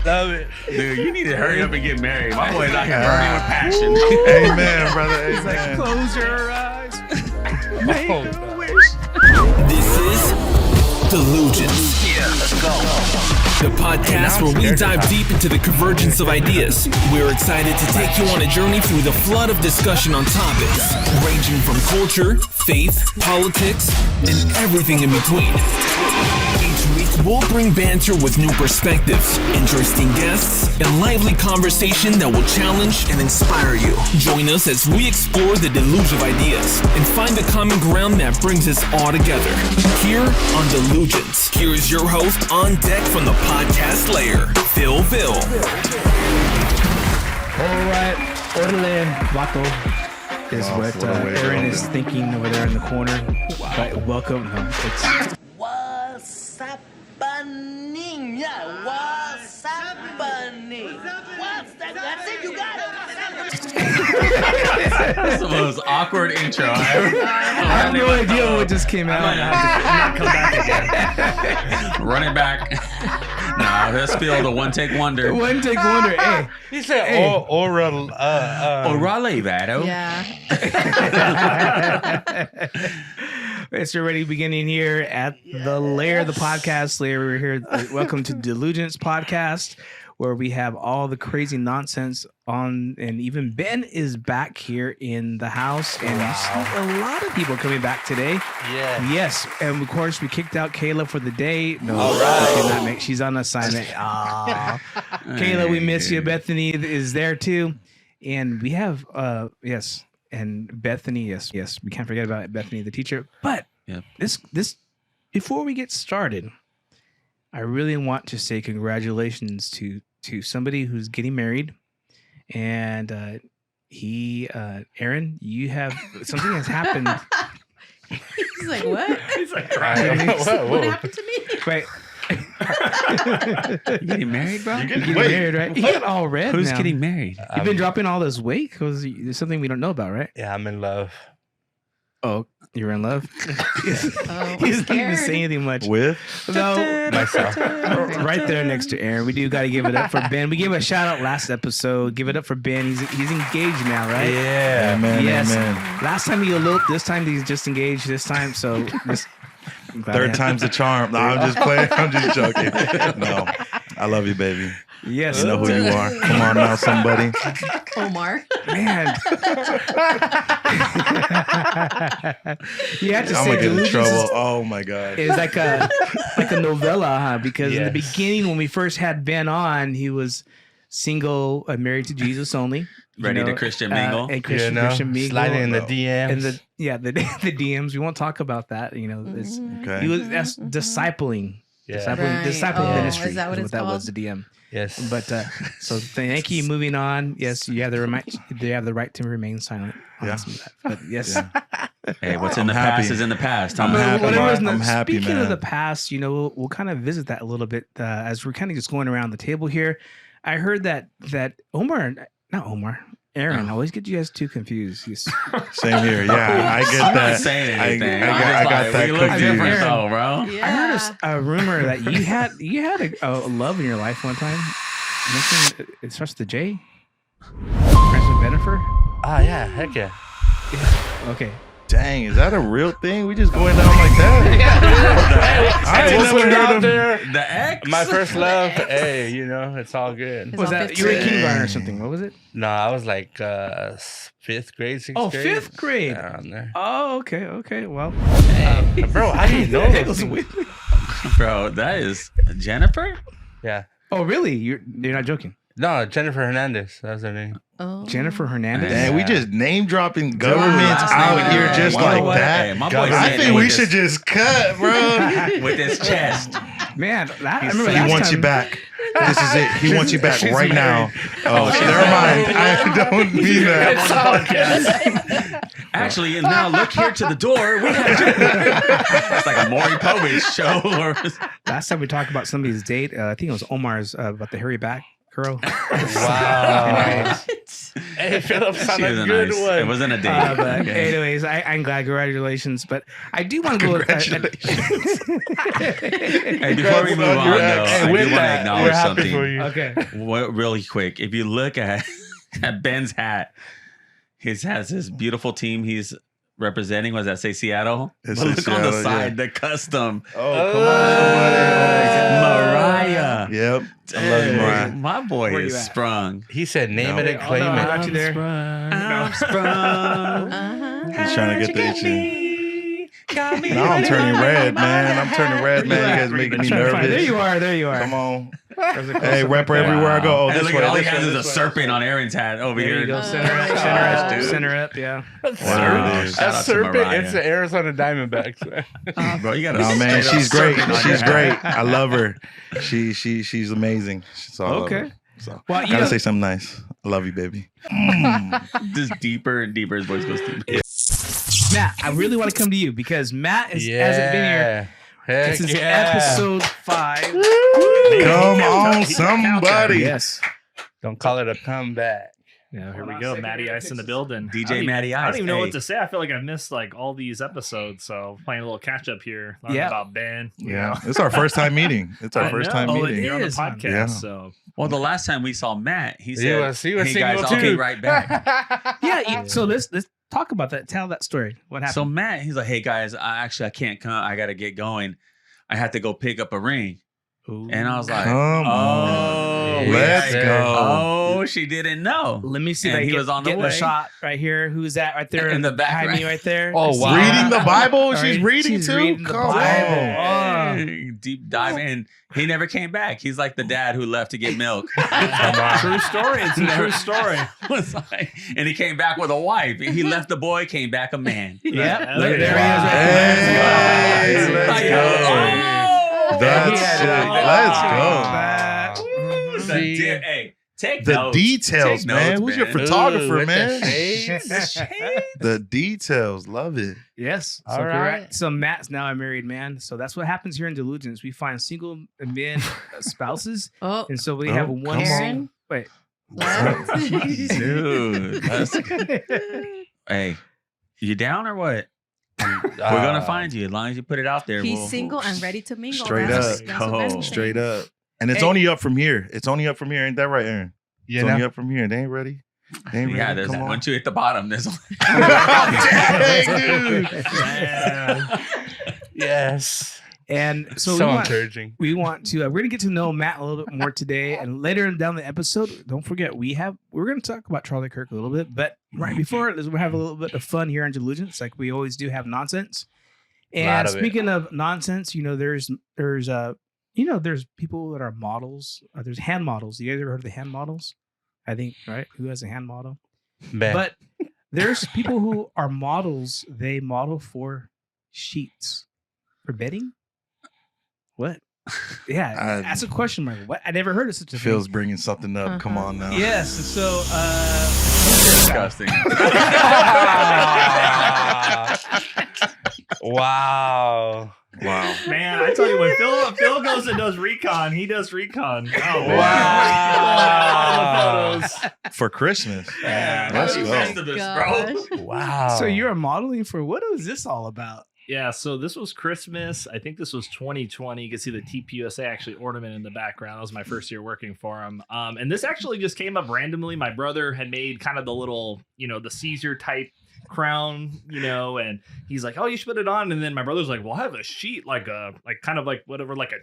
Love it. Dude, you need to hurry up and get married. My boy's out here burning with passion. Amen, brother. He's like, close your eyes. Make a wish. This is Delugence. Yeah, let's go. The podcast where we dive deep into the convergence of ideas. We're excited to take you on a journey through the flood of discussion on topics ranging from culture, faith, politics, and everything in between. Each week, we'll bring banter with new perspectives, interesting guests, and lively conversation that will challenge and inspire you. Join us as we explore the deluge of ideas and find the common ground that brings us all together. Here on Delugence, here is your host on deck from the podcast LAIR, PhillVill. All right, orderly vato is what Aaron is thinking over there in the corner. But welcome. No, it's... What's happening? Yeah, what's happening? What's that? That's it, you got it. That's the most awkward intro I ever. I have no idea what just came out. I have to not come back again. Run it back. Nah, let's feel the one take wonder. One take wonder. Hey, He said oral. Orale, Vado. Yeah. it's already beginning here at the LAIR, the podcast LAIR. We're here. Welcome to Delugence podcast, where we have all the crazy nonsense on, and even Ben is back here in the house, and you see a lot of people coming back today. Yeah. Yes, and of course we kicked out Kayla for the day. No, All right. we cannot make. She's on assignment. Aw. Kayla, we miss you. Bethany is there too, and we have yes, and Bethany. Yes, we can't forget about Bethany, the teacher. But this before we get started, I really want to say congratulations to somebody who's getting married, and Aaron, you have something has happened. He's like, what? He's like, What happened to me? Right. You getting married, bro? You're getting married, right? You got all red. Who's now. getting married? You've been dropping all this weight because there's something we don't know about, right? Yeah, I'm in love. Oh, you're in love? Oh, He's not even saying anything much. With No, myself. right there next to Aaron. We do got to give it up for Ben. We gave a shout out last episode. Give it up for Ben. He's engaged now, right? Yeah, man. Yes. Amen. Last time he eloped. This time he's just engaged. This time, so Third time's the charm. No, I'm just playing. I'm just joking. No, I love you, baby. Yes, You know who you are. Come on now, somebody. Omar. man. You have to I'm say gonna get in Delugence trouble. Oh my god. is like a novella, huh? Because in the Yes. beginning, when we first had Ben on, he was single, married to Jesus only, Ready to Christian mingle? and Christian mingle, sliding in the DMs. and the DMs. We won't talk about that. You know, this, Okay. he was that's discipling. Yeah. Disciple Right. Oh, ministry is that what it's that called? was the DM. Yes. But so thank you. Moving on. Yes, you have the right to remain silent. Yeah. But yes. Yeah. Hey, what's in the I'm past happy. is in the past. I'm Huh? happy. Whatever's I'm happy, Speaking man. of the past, you know, we'll kind of visit that a little bit as we're kind of just going around the table here. I heard that Aaron. I always get you guys too confused. Same here. Yeah, I get I'm that. not saying anything. I got that We look confused. different though, bro. Yeah. I heard a rumor that you had a love in your life one time. You mentioned it starts with the J. Friends with Jennifer. Ah, yeah. Heck yeah. Okay. Dang, is that a real thing? We just going down like that? I ain't what's never out heard of The X. my first love. Hey, you know, it's all good. It's Was all that you were in 15. kindergarten or something? What was it? No, I was like 5th grade, 6th Oh, grade. 5th grade. Around there. Oh, okay. Well, Bro, I didn't know it those was things. weird. Bro, that is Jennifer? Yeah. Oh, really? You're not joking? No, Jennifer Hernandez. That was her name. Oh. Jennifer Hernandez. Dang, we just name dropping governments last name out here and just you know like what? that. Hey, my boy I said think with we his- should just cut, bro. with his chest. Man, I remember He last wants you time- back. This is it. He wants you back She's right married. now. Oh, never mind. I don't mean that. Actually, and now look here to the door. We have it's like a Maury Povich show. Last time we talked about somebody's date, I think it was Omar's about the hairy back crow. Wow. Hey, Phillip She found was a a good nice. one. It wasn't a date. But Okay. anyways, I'm glad. Congratulations. But I do want to go. Hey, before we move on, though, I do want to we're acknowledge happy for something you. Okay. really quick. If you look at Ben's hat, his has his beautiful team he's representing. Was that say Seattle? It But says look on the Seattle, side, the custom. Oh, come on, Mariah. somebody. Yep. I love you, Hey, Mariah. my boy Where is you at? sprung. He said, name No. it and claim Oh, no, I it. got you there. I'm sprung. Uh-huh. He's trying to get the itchy. Got me. Now I'm turning red, man. I'm turning red, man. You guys I'm making me trying to find- There nervous. you are. There you are. Come on. There's a close-up Hey, right rapper there. everywhere I go. Oh, Hey, this look way. at all he This has way. is a This way. serpent on Aaron's hat over There here. you go. Oh, Center up. my Center up. gosh, dude. Center up. Yeah. Wow. Shout That out to serpent, Mariah. it's the Arizona Diamondbacks. Bro, you got No, man, straight up she's great. serpent on She's your hat. great. I love her. She's amazing. So I love Okay. her. So Well, you gotta know- say something nice. I love you, baby. Just deeper and deeper. His voice goes deeper. Matt, I really want to come to you because Matt hasn't been here. Heck This is yeah. episode 5. Come on, somebody. Yes. Don't call it a comeback. Yeah, here we go. Matty Ice in the building. DJ Matty I Ice. don't even know Hey. what to say. I feel like I've missed like all these episodes. So playing a little catch up here. Learning Yeah. about Ben. Yeah, it's our first time meeting. It's our I first know. time Oh, meeting. You're on the is. podcast. Yeah. So Well, the last time we saw Matt, he He said, was "Hey single guys, I'll too. be right back." Yeah. So let's talk about that. Tell that story. What happened? So Matt, he's like, "Hey guys, I can't come. I got to get going. I have to go pick up a ring." And I was like, Come on. "Oh, Let's yeah. go. Oh, she didn't know." Let me see And if I he get, was on the get way. the shot right here. Who's that right there In the behind background. me right there? Oh, I see wow. that. Reading the Bible? All She's right. reading She's too? reading the Come Bible. on. Oh. Deep dive in. He never came back. He's like the dad who left to get milk. true story. It's a true story. Was like- and he came back with a wife. He left the boy, came back a man. Yep. Yeah. Look, there he is Hey, right there. let's Like, go. That's Yeah. it. Let's The See? hey, take go. The notes. details, Take man. notes, Who's your man. photographer, With man? the shades. The shade. The details. Love it. Yes. All So right. correct. So Matt's now a married man. So that's what happens here in Delugence. We find single men spouses, Oh, and so we Oh, have one. come on. Aaron. Wait. Dude, hey, you down or what? We're gonna find you as long as you put it out there. He's we'll- single and ready to mingle. Straight That's- up. that's what Go. Ben said. Straight up. And it's Hey. only up from here. It's only up from here. Ain't that right, Aaron? You It's only know? up from here. They ain't ready. They ain't Yeah, ready. there's Come on. once you hit the bottom, there's Dang, dude. Yes. And so, So we want, encouraging. we want to we're gonna get to know Matt a little bit more today, and later down the episode, don't forget we're gonna talk about Charlie Kirk a little bit, but right before we'll have a little bit of fun here on Delugence, like we always do have nonsense. Lot And of it. speaking of nonsense, there's people that are models. There's hand models. You guys ever heard of the hand models? I think, right? Who has a hand model? Ben. But there's people who are models. They model for sheets for bedding. What? Yeah, that's a question mark. What? I never heard of such a thing. Phil's bringing something up. Come on now. Yes. So, disgusting. Wow. Wow. Man, I tell you, when Phil goes and does recon, he does recon. Oh, Wow. All the photos. For Christmas. Yeah, Let's happy go. Festivus, bro. Wow. so you're modeling for what is this all about? Yeah, so this was Christmas. I think this was 2020. You can see the TPUSA actually ornament in the background. That was my first year working for him. And this actually just came up randomly. My brother had made kind of the little, the Caesar type crown, and he's like, "Oh, you should put it on." And then my brother's like, "Well, I have a sheet, like a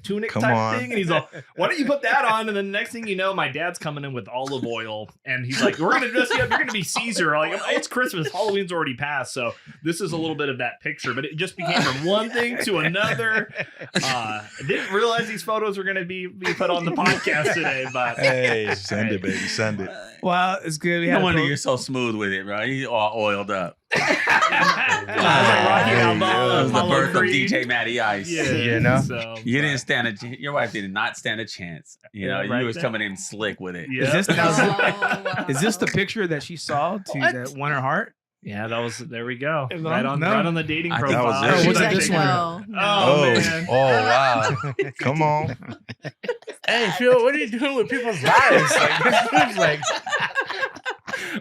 tunic Come type on. thing." And he's like, "Why don't you put that on?" And then the next thing you know, my dad's coming in with olive oil, and he's like, "We're gonna dress you up. You're gonna be Caesar." I'm like, it's Christmas. Halloween's already passed, so this is a little bit of that picture. But it just became from one thing to another. I didn't realize these photos were gonna be put on the podcast today, but Hey. Send it, baby. Send it. Well, it's good. We No had a wonder pro- you're so smooth with it, bro. You're all oiled up. Rocky That Balboa, was the Apollo birth Creed. of DJ Matty Ice. Yeah, You know? So, You didn't stand your wife did not stand a chance. Yeah, You right was there. coming in slick with it. Yeah. Is this wow. is this the picture that she saw that won her heart? Yeah, that was. There we go. No, Right on the dating I think profile. that was it. Oh, was it She's this like, one? no, no. Oh, man. Oh, wow. Come on. Hey, Phil, what are you doing with people's lives? Like, this dude's like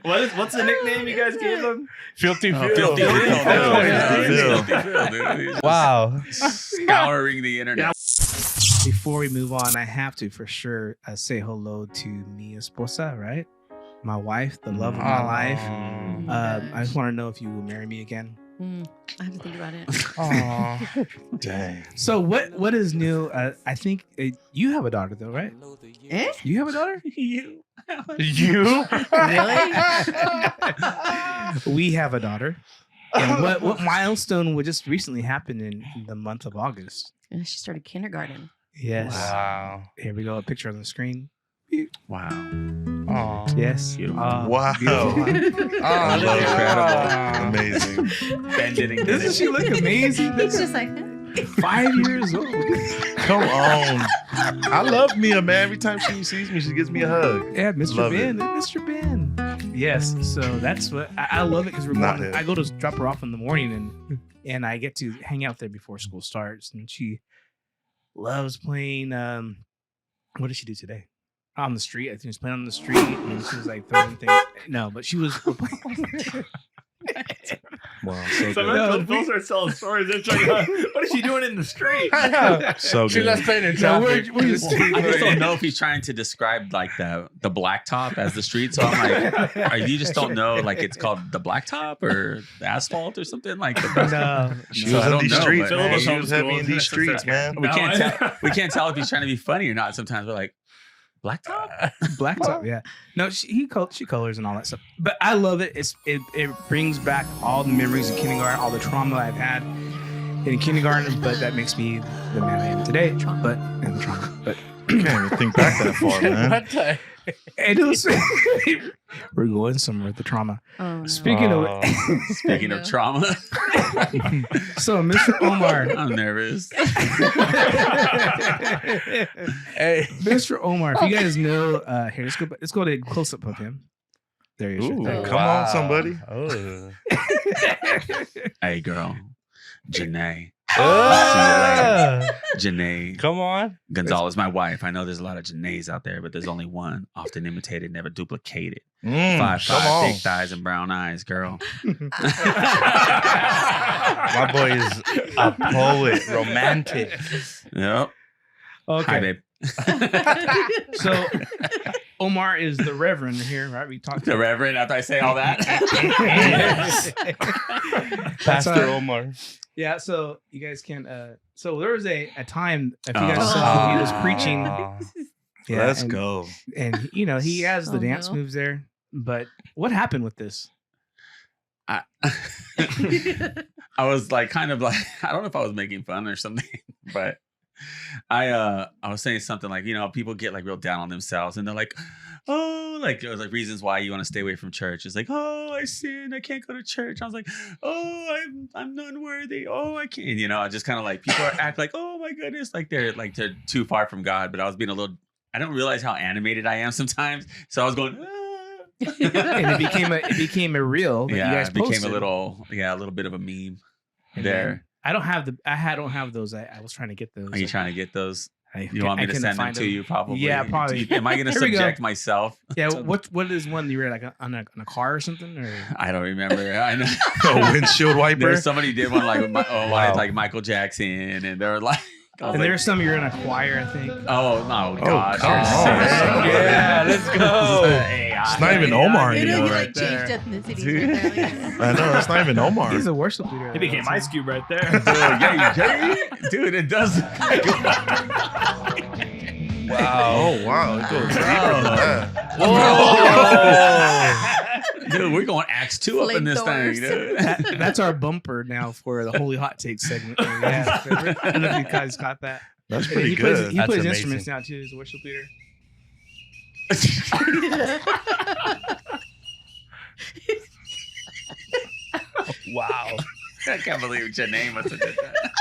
What's the nickname you guys gave him? Filthy Phil. Filthy Phil. Phil. Filthy Phil, dude. He's Wow. scouring the internet. Before we move on, I have to for sure say hello to mi esposa, right? My wife, the love of my life. I just want to know if you will marry me again. I have to think about it. Aw. Dang. So what is new? I think you have a daughter though, right? Eh? You have a daughter? You. You? Really? We have a daughter. And what milestone would just recently happen in the month of August? Yeah, she started kindergarten. Yes. Wow. Here we go. A picture on the screen. Wow. Aw. Yes. Beautiful. Wow. Beautiful. Oh, look at Incredible. Amazing. Ben didn't get Doesn't it. she look amazing? It's just like, 5 years old. Come on. I love Mia, man. Every time she sees me, she gives me a hug. Yeah, Mr. Love Ben. Mr. Ben. Yes. So that's what I love it because we're Not going, it. I go to drop her off in the morning and I get to hang out there before school starts. And she loves playing. What did she do today? On the street. I think she was playing on the street and she was like throwing things. No, but she was playing. Wow. So Sometimes good. when Phil starts telling stories, it's like, what is she doing in the street? I know. So She good. loves playing in No, we're traffic. just- I just don't know if he's trying to describe like the blacktop as the street. So I'm like, you just don't know like it's called the blacktop or the asphalt or something like that. No. She No, was I in don't these know, streets, but- man. Phillip She was was heavy in homeschooled. these streets, man. We No, can't I- tell. We can't tell if he's trying to be funny or not. Sometimes we're like, blacktop. Blacktop, yeah. No, she colors and all that stuff. But I love it. It brings back all the memories of kindergarten, all the trauma I've had in kindergarten. But that makes me the man I am today. But and the trauma. But Can't even think back that far, man. What the? and it was, we're going somewhere with the trauma. oh, no. Speaking Oh. Speaking of trauma, So, Mr. Omar, I'm nervous. Hey. Mr. Omar, if you guys know, here let's go to a close up of him. There he is. Ooh, Right there. come on, somebody. Oh. Hey, girl, Janae. Ah. Janae Come on. Gonzales, my wife. I know there's a lot of Janaes out there, but there's only one. Often imitated, never duplicated. 5'5", come on. thick thighs and brown eyes, girl. My boy is a poet, romantic. Yep. Okay. Hi, babe. So, Omar is the Reverend here, right? We talked The Reverend. After I say all that, Pastor Omar. Yeah, so you guys can. So there was a time if you guys saw when he was preaching. Oh. Yeah, Let's and, go. And he has the Oh, dance no. moves there. But what happened with this? I was like, kind of like, I don't know if I was making fun or something, but I was saying something like, people get like real down on themselves and they're like, oh, like it was like reasons why you want to stay away from church. It's like, oh, I sinned, I can't go to church. I was like, oh, I'm unworthy. Oh, I can't. I just kind of like people act like, oh my goodness, like they're too far from God. But I was being I don't realize how animated I am sometimes. So I was going, ah. And it became a reel that you guys it became posted. a little bit of a meme And there. then I don't have those. I was trying to get those. Are you trying to get those? I You want me to couldn't send them find to you? Probably. Yeah, probably. Am I going to Here we go. subject myself? Yeah. What is one you were like on a car or something? Or I don't remember. I know. A windshield wiper. There's somebody did one like wanted like Michael Jackson, and they were like, I was and like, there's some you're in a choir, I think. oh no, gosh, come you're on. so- Yeah, let's go. It's not even Omar You know, anymore. he right like changed there. ethnicities right there. I know. It's not even Omar. He's a worship leader. He became Ice Cube right there. Dude, it does. Wow. Oh, wow. It goes deeper than that. Whoa. Dude, we're going Acts 2 up in this thing, dude. That's our bumper now for the Holy Hot Take segment. Yeah, I don't know if you guys caught that. That's And pretty he plays, good. he That's plays amazing. instruments now too. He's a worship leader. Wow. I can't believe Janae must have did that.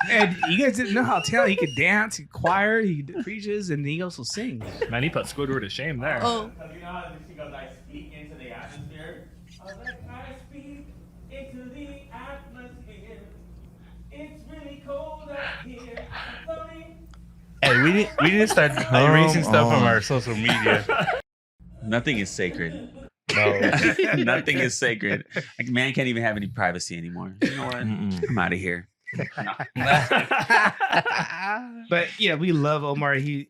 And you guys didn't know how talented he could dance, he choir, he preaches, and he also sings. Man, he put Squidward to shame there. Oh, Because you know how she goes, I speak into the atmosphere? I was like, I speak into the atmosphere. It's really cold up here. I'm floating. Hey, we need to start erasing stuff from our social media. Nothing is sacred. No. Nothing is sacred. Like, man can't even have any privacy anymore. You know what? I'm out of here. But yeah, we love Omar. He's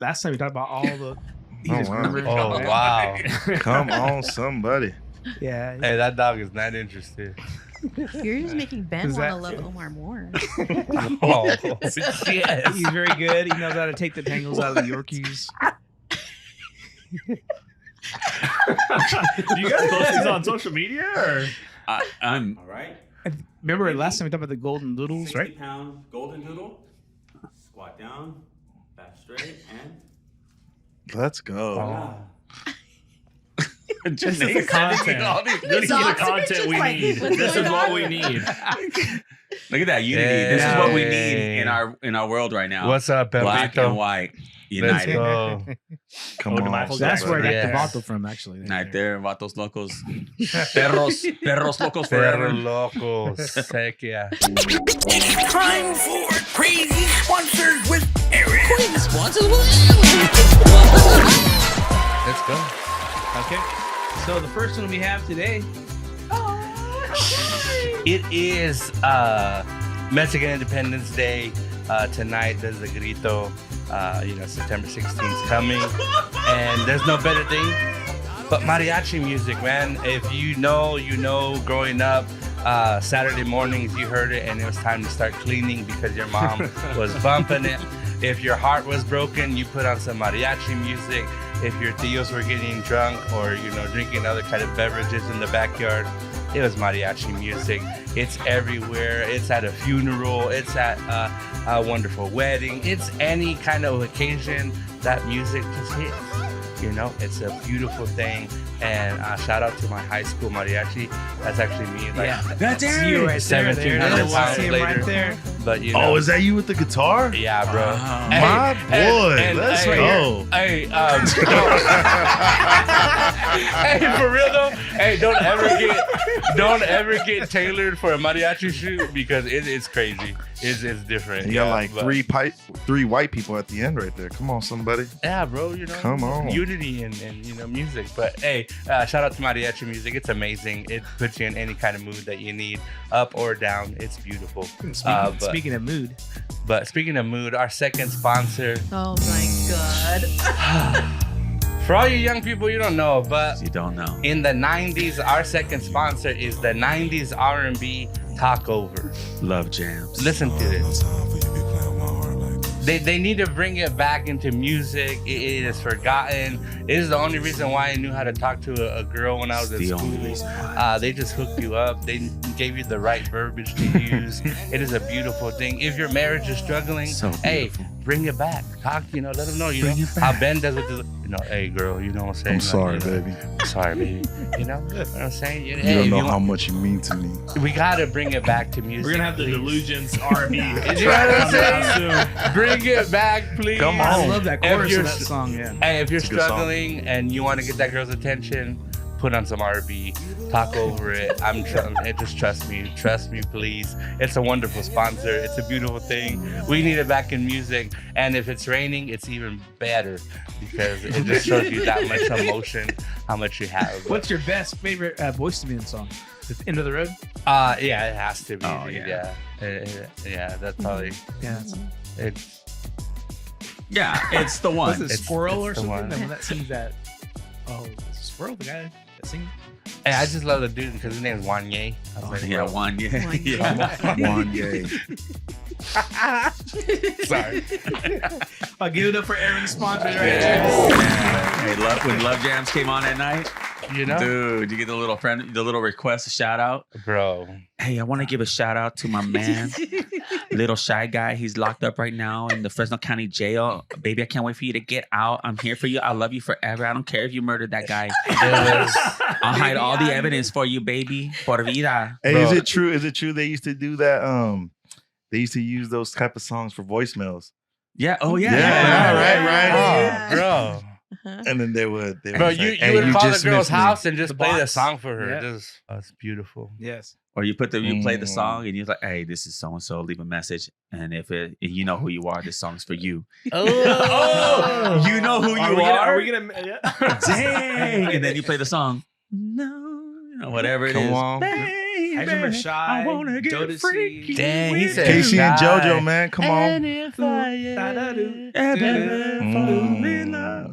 last time we talked about all the. wow. Oh, wow. Come on, somebody. Yeah. Hey, that dog is not interested. You're just making Ben Is want that- to love Omar more. Oh, yes. He's very good. He knows how to take the tangles out of the Yorkies. Do you guys post these on social media or? I'm All right. Remember last time we talked about the golden doodles, right? 60-pound golden doodle. Squat down, back straight, and Let's go. Oh. This is the content. This is the Dogs are content just we like, need. what's This is going what on? we need. Look at that unity. This is what we need Hey. in our world right now. What's up, Black and Pepito? white Let's united. go. Come Oh, on. the Michael That's where I got Yes. the vato from, actually. Right there, vatos locos, perros locos forever. Perro locos. Heck yeah. It's time for Crazy Sponsors with Eric. Crazy Sponsors Let's go. Okay. So the first one we have today. It is Mexican Independence Day. Tonight there's a grito. September 16th is coming. And there's no better thing but mariachi music, man. If you know, growing up, Saturday mornings you heard it and it was time to start cleaning because your mom was bumping it. If your heart was broken, you put on some mariachi music. If your tios were getting drunk or, drinking other kind of beverages in the backyard, it was mariachi music. It's everywhere. It's at a funeral. It's at a wonderful wedding. It's any kind of occasion that music just hits. It's a beautiful thing. And shout out to my high school mariachi. That's actually me. That's you right there. 1,700 pounds See him later. right there. But Oh, is that you with the guitar? yeah, bro. Wow. My boy. Let's go. Hey, hey, for real though. Hey, don't ever get tailored for a mariachi shoot because it's crazy. It's different. You got like but- three white people at the end right there. Come on, somebody. Yeah, bro. Come on. Unity and music. But hey, shout out to mariachi music. It's amazing. It puts you in any kind of mood that you need, up or down. It's beautiful. Speaking of mood, But speaking of mood, our second sponsor. Oh my god. For all you young people, you don't know, but You don't know. in the 90s, our second sponsor is the 90s R&B Talkover. Love jams. Listen to this. They need to bring it back into music. It is forgotten. It is the only reason why I knew how to talk to a girl when I was in The school. only reason why. They just hooked you up. They gave you the right verbiage to use. It is a beautiful thing. If your marriage is struggling, So hey, beautiful. bring it back. Talk, let them know. Bring it How Ben does with the, hey, girl, you know what I'm saying? I'm sorry, Like, baby. I'm sorry, baby. You know what I'm saying? You Hey, don't if know you how want- much you mean to me. we gotta bring it back to music. We're gonna have the please. Delugence RnB. You know what I'm saying? Bring it back, please. Come I on. love that If chorus you're of that s- song. Yeah. Hey, if you're It's a good song. struggling and you want to get that girl's attention, put on some R&B, talk over it. Just trust me, please. It's a wonderful sponsor. It's a beautiful thing. We need it back in music, and if it's raining, it's even better because it just shows you that much emotion, how much you have. What's your best favorite Boyz II Men song? Is it End of the Road? Yeah, it has to be. Oh, dude. yeah. Yeah. That's probably Yeah. it's. Yeah, it's the Was one. it It's- Squirrel or it's the something? one. The one that sings that. Oh, is it Squirrel, the guy that sings? Hey, I just love the dude because his name's Wanye. I was like, Yeah, bro. one. Yeah, One. yeah. One yay. Sorry. I'll give it up for Aaron's sponsor right Yeah. Hey, when Love Jams came on at night, You know, dude, you get the little request, a shout out. bro. Hey, I want to give a shout out to my man, little shy guy. He's locked up right now in the Fresno County Jail. Baby, I can't wait for you to get out. I'm here for you. I love you forever. I don't care if you murdered that guy. I'll hide all the evidence for you, baby. Por vida. Hey, Bro. is it true? Is it true they used to do that? They used to use those type of songs for voicemails. Yeah. Oh, yeah. Yeah, right. Oh, bro. And then they would Bro, say, you "Hey, would call the just girl's missed me." house and just The play the box. song for her. Yeah. That's beautiful. Yes. Or you play the song and you're like, hey, this is so and so. Leave a message, and if you know who you are, this song's for you. Oh, You know who you Are are. we gonna? Yeah. Dang, and then you play the song. No, whatever it is. Come on. I remember Shy, Jodeci. dang, he said Casey and Shy. JoJo, man, come on. And if I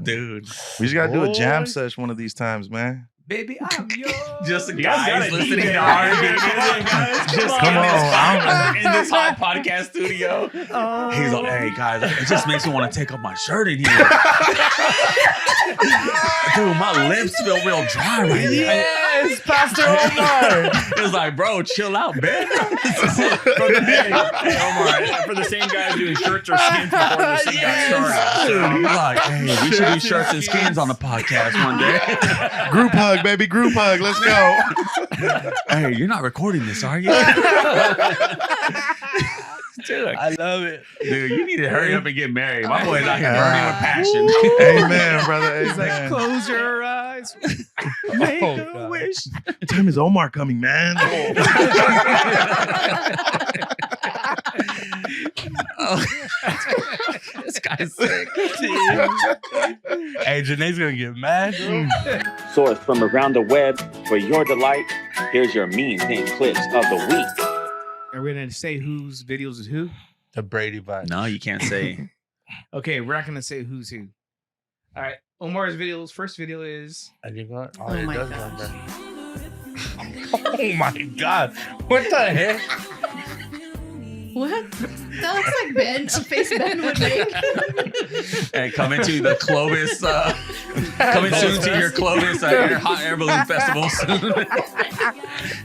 Dude, We just gotta do a jam sesh one of these times, man. Baby, I'm yours. just You guys guys gotta listening DJ to R&B R&B. just Come on. in this hot podcast studio. He's like, hey guys, it just makes me want to take off my shirt in here. Dude, my lips feel real dry right now. Yes, Pastor Omar. It's like, bro, chill out, man. Hey, Omar, for the same guy doing shirts or skins before this thing got started. Dude, he's like, hey, we should do shirts and skins on the podcast one day. Group hug, baby, group hug. Let's go. Hey, you're not recording this, are you? Dude, I love it. dude, you need to hurry up and get married. My boy's out here burning with passion. Amen, brother. He's like, Amen. close your eyes. Make Oh, a God. wish. What time is Omar coming, man? Oh. This guy's sick. Hey, Janae's gonna get mad. Sourced from around the web for your delight. Here's your meme pin clips of the week. Are we going to say whose videos is who? The Brady Bunch. No, you can't say. Okay, we're not going to say who's who. All right. Omar's videos. First video is. I think what? Oh my does gosh. Oh my God. What the heck? What? That looks like Ben, a face Ben would make. And coming to the Clovis, coming soon to your Clovis hot air balloon festival soon.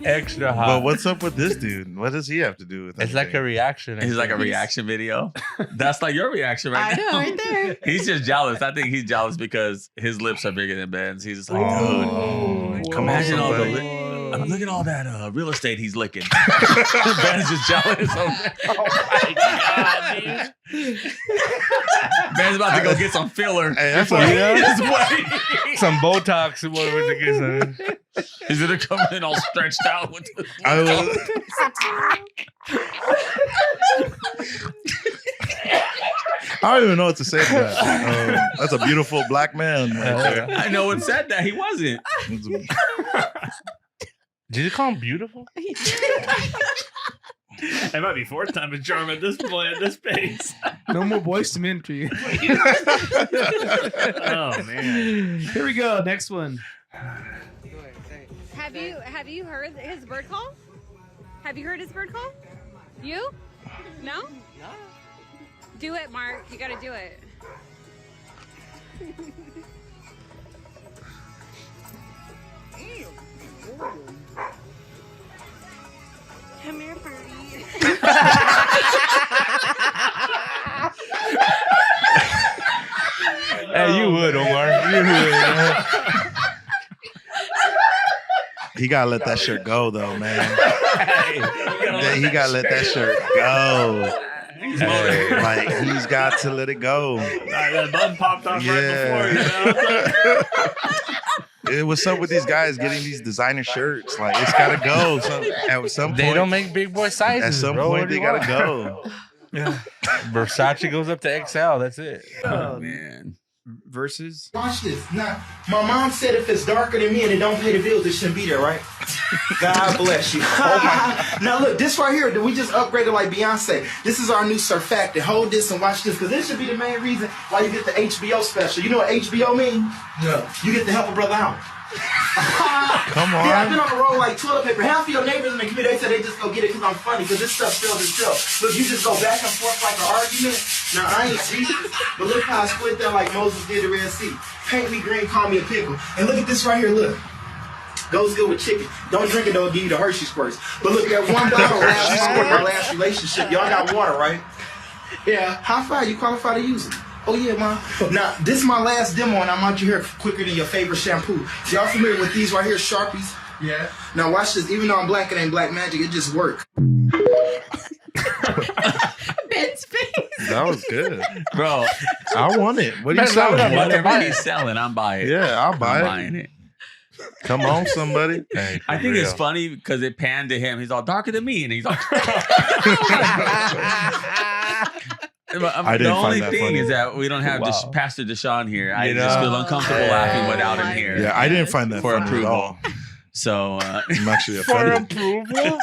Extra hot. But what's up with this dude? What does he have to do with it? It's like a reaction. He's like a reaction video. That's like your reaction right I now. know, right there. He's just jealous. I think he's jealous because his lips are bigger than Ben's. He's just like, dude, Come on, imagine all the somebody. look at all that real estate he's licking. Ben's just jealous. Oh my God, dude. Ben's about to go get some filler. Hey, that's before what- he's waiting. Some Botox. What would the kids? He's gonna come in all stretched out with the I was- I don't even know what to say to that. That's a beautiful black man right there. I know it said that he wasn't. Did you call him beautiful? It might be fourth time a charm at this point, at this pace. No more Boys to Men for you. Oh man. Here we go. Next one. Have you heard his bird call? Have you heard his bird call? You? No? No. Do it, Mark. You gotta do it. Come here, birdie. Hey, you would, Omar. You would. He gotta let that shirt go, though, man. He gotta let that shirt go. Like he's got to let it go. That button popped off right before you. What's up with these guys getting these designer shirts? Like it's gotta go. At some point, They don't make big boy sizes. At some bro. point, What do they you gotta want? go. Yeah. Versace goes up to XL. That's it. Oh man. Versus. Watch this. Now, my mom said if it's darker than me and it don't pay the bills, it shouldn't be there, right? God bless you. Now look, this right here, we just upgraded like Beyonce. This is our new surfactant. Hold this and watch this, because this should be the main reason why you get the HBO special. You know what HBO means? No. You get to help a brother out. Come on. Yeah, I've been on the road like toilet paper. Half of your neighbors in the community, they say they just go get it because I'm funny, because this stuff sells itself. Look, you just go back and forth like an argument. Now, I ain't Jesus, but look how I split that like Moses did the Red Sea. Paint me green, call me a pickle. And look at this right here, look. Goes good with chicken. Don't drink it, though, it'll give you the Hershey squirts. But look, that one bottle last squirt my last relationship. Y'all got water, right? Yeah. High five, you qualify to use it. Oh yeah, Mom. Now, this is my last demo, and I'm out your hair quicker than your favorite shampoo. So y'all familiar with these right here, Sharpies? Yeah. Now watch this. Even though I'm black, it ain't black magic. It just work. Ben's face. That was good, bro. I want it. What are you selling? Whatever he's selling, I'm buying it. Yeah, I'll buy I'm it. buying it. Come on, somebody. Hey, I think it's funny because it panned to him. He's all darker than me, and he's all. The only thing is that we don't have Pastor Deshaun here. I just feel uncomfortable laughing without him here. Yeah, I didn't find that for funny approval. at all. So I'm actually offended. For approval?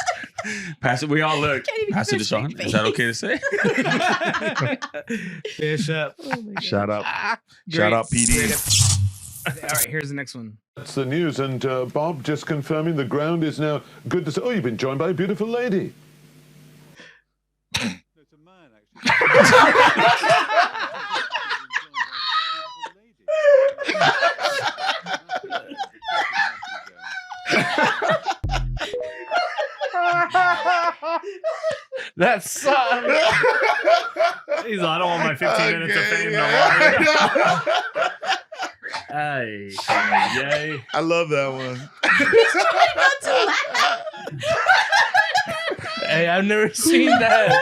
Pastor, we all look. Pastor Deshaun, is that okay to say? Bishop. Shout out. Great. Shout out, PD. All right, here's the next one. That's the news, and Bob just confirming the ground is now good to say. Oh, you've been joined by a beautiful lady. That sucks. He's I don't want my 15 minutes of fame no longer. Hey, yay. I love that one. Hey, I've never seen that.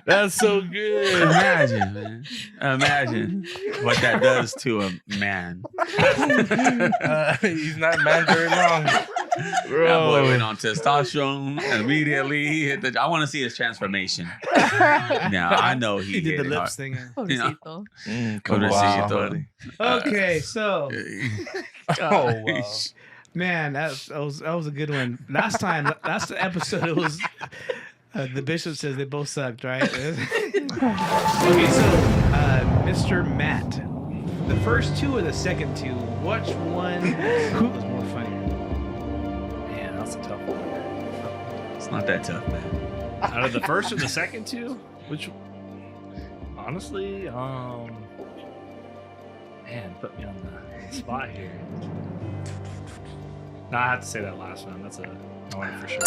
That's so good. Imagine, man. Imagine what that does to a man. He's not man very long. Bro. That boy went on testosterone immediately. He hit the, I want to see his transformation. Now, I know he did the hit lips hard. thing. Pobrecito. Pobrecito. Okay, so. Oh, wow. Man, that was a good one. Last time, last episode, it was the bishop says they both sucked, right? Okay, so Mr. Matt, the first two or the second two, which one was more funny? Man, that's a tough one. It's not that tough, man. Out of the first or the second two, which honestly, man, put me on the spot here. No, I have to say that last one. That's a one for sure.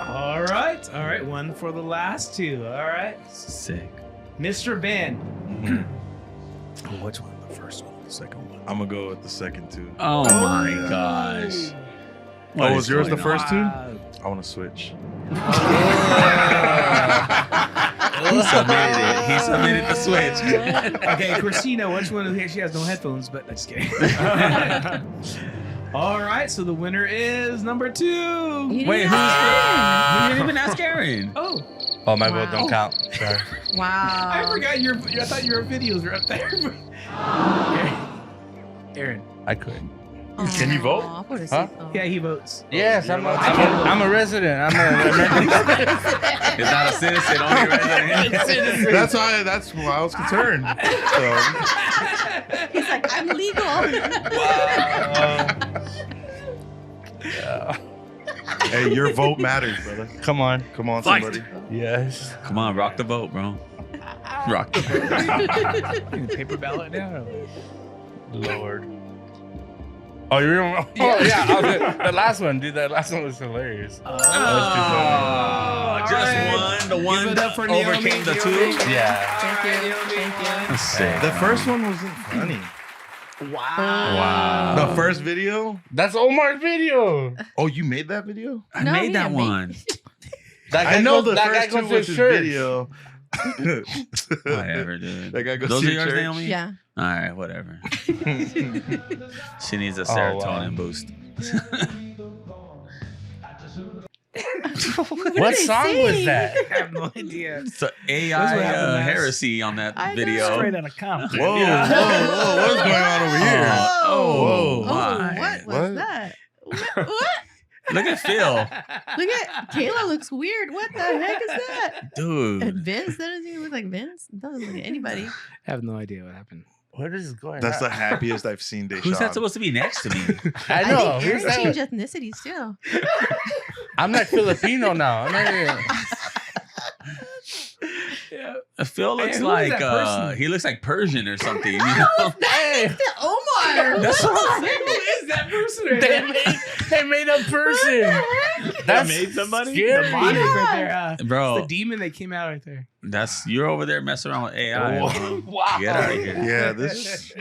All right, one for the last two. All right, sick. Mr. Ben. Which one? The first one, the second one? I'm gonna go with the second two. Oh my gosh. What was yours the first two? on? I want to switch. He submitted it. He submitted the switch. Okay, Christina, which one? She has no headphones, but that's kidding. All right, so the winner is number 2. Wait, who's he didn't even ask Aaron. Oh, my vote don't count. Sorry. Wow. I forgot I thought your videos were up there. Aaron. I could. Can you vote? Huh? Yeah, he votes. Yes, I'm a resident. I'm a It's not a citizen, only resident. That's why I was concerned. So. He's like, I'm legal. Yeah. Hey, your vote matters, brother. Come on, somebody. Yes. Come on, rock the vote, bro. Rock the vote. Paper ballot now. Lord. Oh, you remember? Oh, yeah. The last one, dude. That last one was hilarious. Just one. The one Give it up for overcame Naomi, the two. Yeah. Thank you. That's sick. The first one wasn't funny. Wow. The first video? That's Omar's video. Oh, you made that video? I made that one. I know the that first guy two goes was to his church. video. Whatever, dude. That guy goes Those to are yours, church. Naomi? Yeah. All right, whatever. She needs a serotonin boost. What song was that? I have no idea. It's an AI heresy on that video. Straight out of Compton. Whoa, what is going on over here? Oh, What was that? What? Look at Phil. Look at Kayla looks weird. What the heck is that? Dude. And Vince, that doesn't even look like Vince. It doesn't look like anybody. I have no idea what happened. What is going on? That's the happiest I've seen Deshaun. Who's that supposed to be next to me? I know. I think Aaron changed ethnicities too. I'm not Filipino now. I'm not here. Yeah. Phil looks Hey, who is like that person? he looks like Persian or something. You know? Hey, Omar. That's What? Who is that person? Right there? They made a person. That made somebody? Scary. The demon right there. Bro, It's the demon that came out right there. that's you're over there messing around with AI. Bro. Wow. Get out of here. Yeah, this is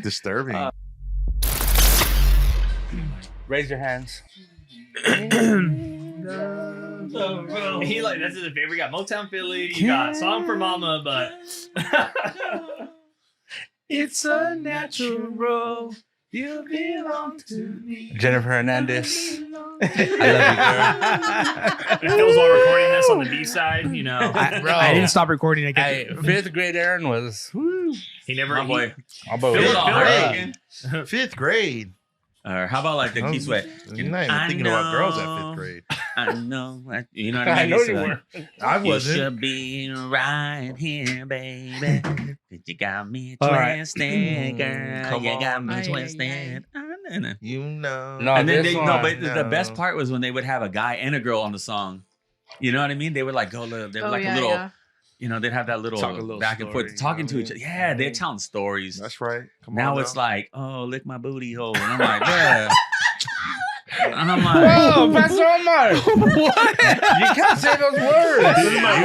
disturbing. Raise your hands. He like that's his favorite. We got Motown Philly. You got Song for Mama, but it's a natural. You belong to me. Jennifer Hernandez. I love you, girl. Phil's all recording this on the B side, you know. I didn't stop recording. Fifth grade Aaron was. Woo. He never. My boy. Fifth grade. Or how about like the Key Sweat? You're not even thinking about girls at fifth grade. I know. You know what I mean? I know you were. I wasn't. You should be right here, baby. You got me All right. twisted, girl. Come You on. got me twisted. You know. No, And then this they, one, no, but the no. best part was when they would have a guy and a girl on the song. You know what I mean? They would like go, they were like a little, you know, they'd have that little, Talk a little back and story, forth talking you to know each what other. I mean? Yeah, they're telling stories. That's right. Come Now on it's now. like, oh, lick my booty hole. And I'm like, yeah. And I'm like, Whoa, Pastor Omar. What? You can't say those words. This is my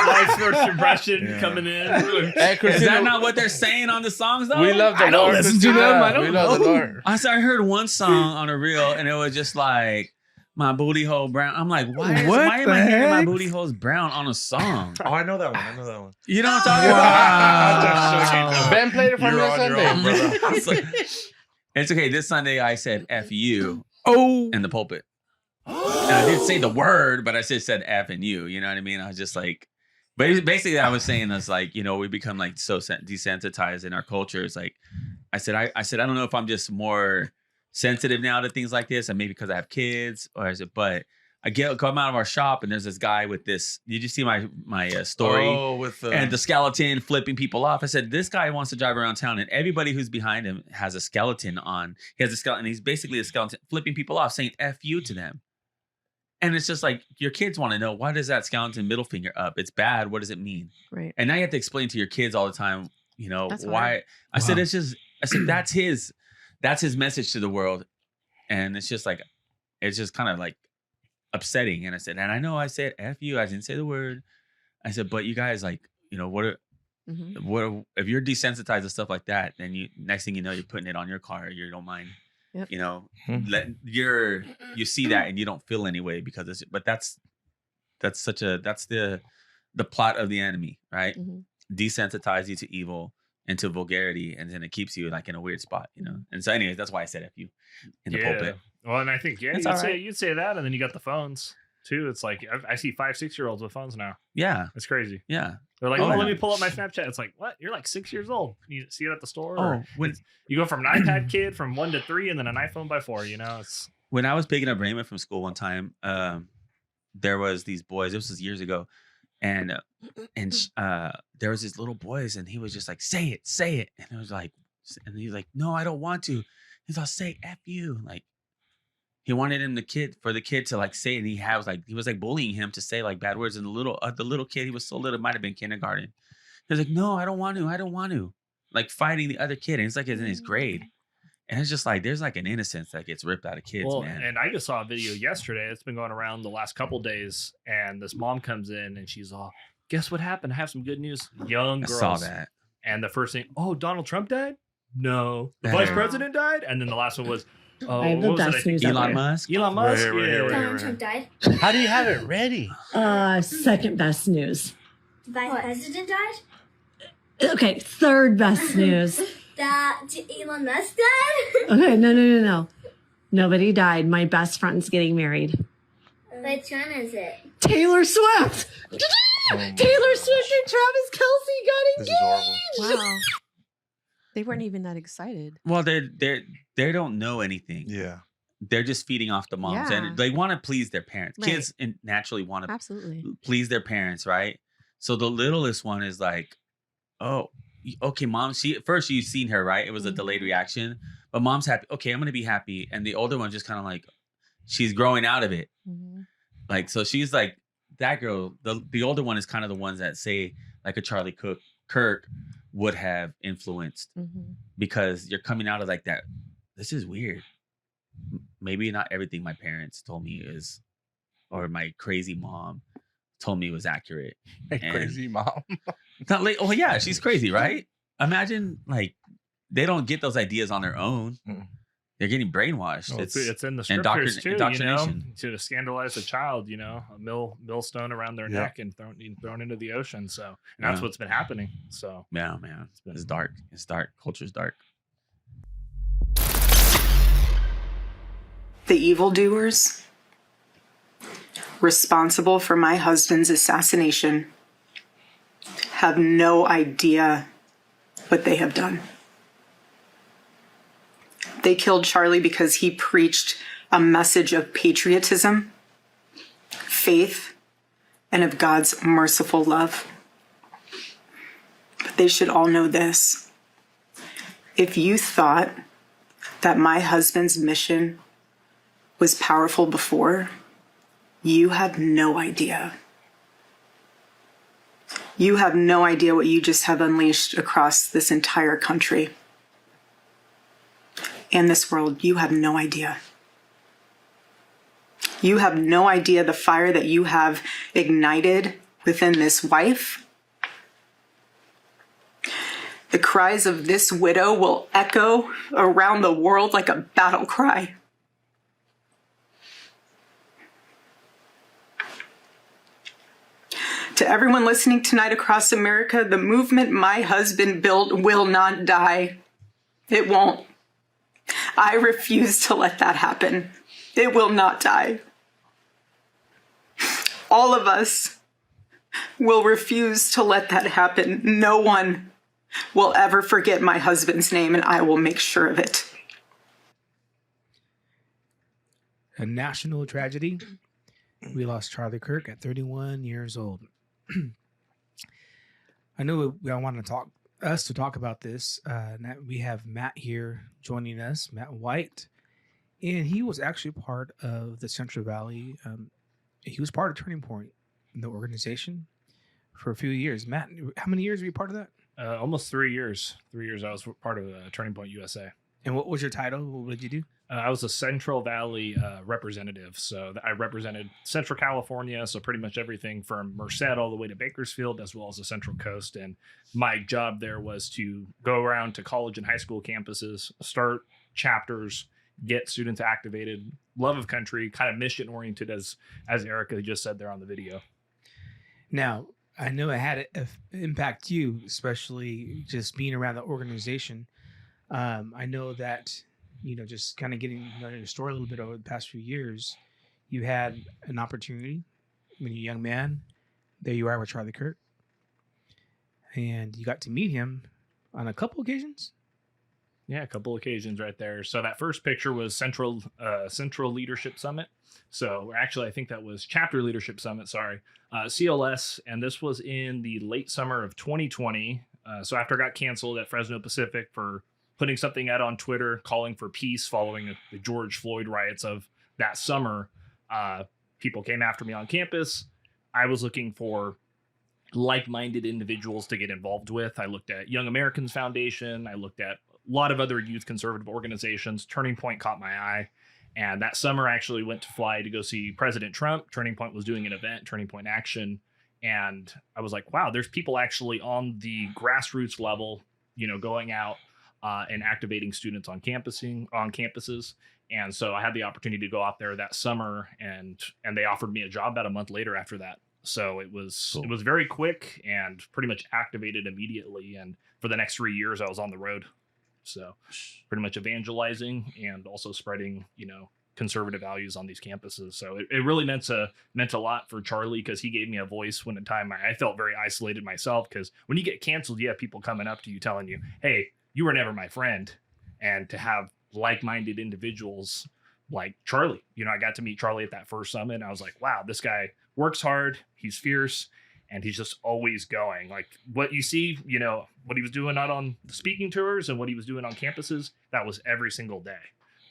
wife's first impression coming in. Hey, is Christina, that not what they're saying on the songs though? we love the I don't Lord. listen to Christina. them. I don't we love the know. Lord. I heard one song on a reel and it was just like, my booty hole brown. I'm like, why am What I the hearing my heck? booty hole's brown on a song? Oh, I know that one. You know what I'm talking Wow. Ben played it for me You're on on your Sunday. own, brother. about? It's like- it's okay. This Sunday I said F you Oh. in the pulpit. And I didn't say the word, but I just said F and you. You know what I mean? I was just like, but basically I was saying is like, you know, we become like so desensitized in our culture. It's like, I said, I don't know if I'm just more sensitive now to things like this, and maybe because I have kids, or is it? But I come out of our shop, and there's this guy with this. Did you see my story? Oh, with the And the skeleton flipping people off. I said, this guy wants to drive around town, and everybody who's behind him has a skeleton on. He has a skeleton. He's basically a skeleton flipping people off, saying "F you" to them. And it's just like your kids want to know, why does that skeleton middle finger up? It's bad. What does it mean? Right. And now you have to explain to your kids all the time, you know, That's why. hard. I said, Wow. that's his message to the world. And it's just like, it's just kind of like upsetting. And I said, and I know I said F you, I didn't say the word. I said, but you guys, like, you know, what if you're desensitized to stuff like that, then next thing you know, you're putting it on your car, you don't mind. Yep. You know, you see that and you don't feel anyway because it's, but that's the plot of the enemy, right? Desensitize you to evil and to vulgarity, and then it keeps you like in a weird spot, you know. And so, anyways, that's why I said F you in the pulpit. Well, and I think It's all right. you'd say that, and then you got the phones too. It's like I see 5-6-year-olds with phones now. Yeah, It's crazy. yeah. They're like, Oh, oh, I let know. me pull up my Snapchat. It's like, what? You're like 6 years old. You see it at the store. Oh, Or when you go from an iPad kid from 1 to 3, and then an iPhone by 4. You know, it's when I was picking up Raymond from school one time, there was these boys. This was years ago, and there was these little boys, and he was just like, say it, and it was like, and he's like, no, I don't want to. He's all, say F you, like he wanted the kid to like say it, and he was like bullying him to say like bad words, and the little kid, he was so little, it might have been kindergarten. He was like, no, I don't want to, like fighting the other kid, and it's like in his grade. And it's just like, there's like an innocence that gets ripped out of kids, man. And I just saw a video yesterday. It's been going around the last couple days, and this mom comes in and she's all, guess what happened? I have some good news. Young I girls. saw that. And the first thing, oh, Donald Trump died? No. The vice president died? And then the last one was, oh, I have the what was it? best news ever. Elon Musk. Elon Musk? Right here. Donald Trump died. How do you have it ready? Second best news. Vice President died. Okay, third best news. That Elon Musk died. Okay, no. Nobody died. My best friend's getting married. Which one is it? Taylor Swift. Taylor Swift and Travis Kelce got This is horrible. engaged. Wow. They weren't even that excited. Well, they don't know anything. Yeah. They're just feeding off the moms, Yeah. and they want to please their parents. Right. Kids naturally want to Absolutely. please their parents, right? So the littlest one is like, oh, okay, mom. First you've seen her, right? It was a delayed reaction, but mom's happy. Okay, I'm gonna be happy, and the older one just kind of like, she's growing out of it. Like, so she's like that girl. The older one is kind of the ones that say like a Charlie Kirk would have influenced, because you're coming out of like that. This is weird. Maybe not everything my parents told me is, or my crazy mom told me was accurate. Crazy mom. Not like, oh yeah, she's crazy, right? Imagine like they don't get those ideas on their own. They're getting brainwashed. Well, it's in the scriptures too, indoctrination. to scandalize a child, a millstone around their neck and thrown into the ocean. So and that's what's been happening. So yeah, man, it's dark. It's dark. Culture's dark. The evildoers responsible for my husband's assassination have no idea what they have done. They killed Charlie because he preached a message of patriotism, faith, and of God's merciful love. But they should all know this. If you thought that my husband's mission was powerful before, you have no idea. You have no idea what you just have unleashed across this entire country and this world. You have no idea. You have no idea the fire that you have ignited within this wife. The cries of this widow will echo around the world like a battle cry. To everyone listening tonight across America, the movement my husband built will not die. It won't. I refuse to let that happen. It will not die. All of us will refuse to let that happen. No one will ever forget my husband's name, and I will make sure of it. A national tragedy. We lost Charlie Kirk at 31 years old. I know we want to talk about this. We have Matt here joining us, Matt White, and he was actually part of the Central Valley. He was part of Turning Point, the organization, for a few years. Matt, how many years were you part of that? Almost 3 years. 3 years I was part of Turning Point USA. And what was your title? What did you do? I was a Central Valley representative. So I represented Central California. So pretty much everything from Merced all the way to Bakersfield, as well as the Central Coast. And my job there was to go around to college and high school campuses, start chapters, get students activated, love of country, kind of mission oriented, as Erica just said there on the video. Now, I know it had an impact you, especially just being around the organization. I know that, just kind of getting to know your story a little bit over the past few years, you had an opportunity when you're a young man. There you are with Charlie Kirk. And you got to meet him on a couple occasions. Yeah, a couple occasions right there. So that first picture was Central Leadership Summit. So actually, I think that was Chapter Leadership Summit, CLS. And this was in the late summer of 2020. So after I got canceled at Fresno Pacific for putting something out on Twitter, calling for peace following the George Floyd riots of that summer, people came after me on campus. I was looking for like-minded individuals to get involved with. I looked at Young Americans Foundation. I looked at a lot of other youth conservative organizations. Turning Point caught my eye. And that summer, I actually went to fly to go see President Trump. Turning Point was doing an event, Turning Point Action. And I was like, wow, there's people actually on the grassroots level, going out and activating students on campuses. And so I had the opportunity to go out there that summer, and they offered me a job about a month later after that. So it was cool. It was very quick and pretty much activated immediately. And for the next 3 years, I was on the road. So pretty much evangelizing and also spreading, conservative values on these campuses. So it really meant a lot for Charlie, because he gave me a voice when at time I felt very isolated myself, because when you get canceled, you have people coming up to you telling you, hey, you were never my friend. And to have like-minded individuals like Charlie, I got to meet Charlie at that first summit. And I was like, wow, this guy works hard. He's fierce. And he's just always going. Like what you see, what he was doing out on the speaking tours and what he was doing on campuses, that was every single day.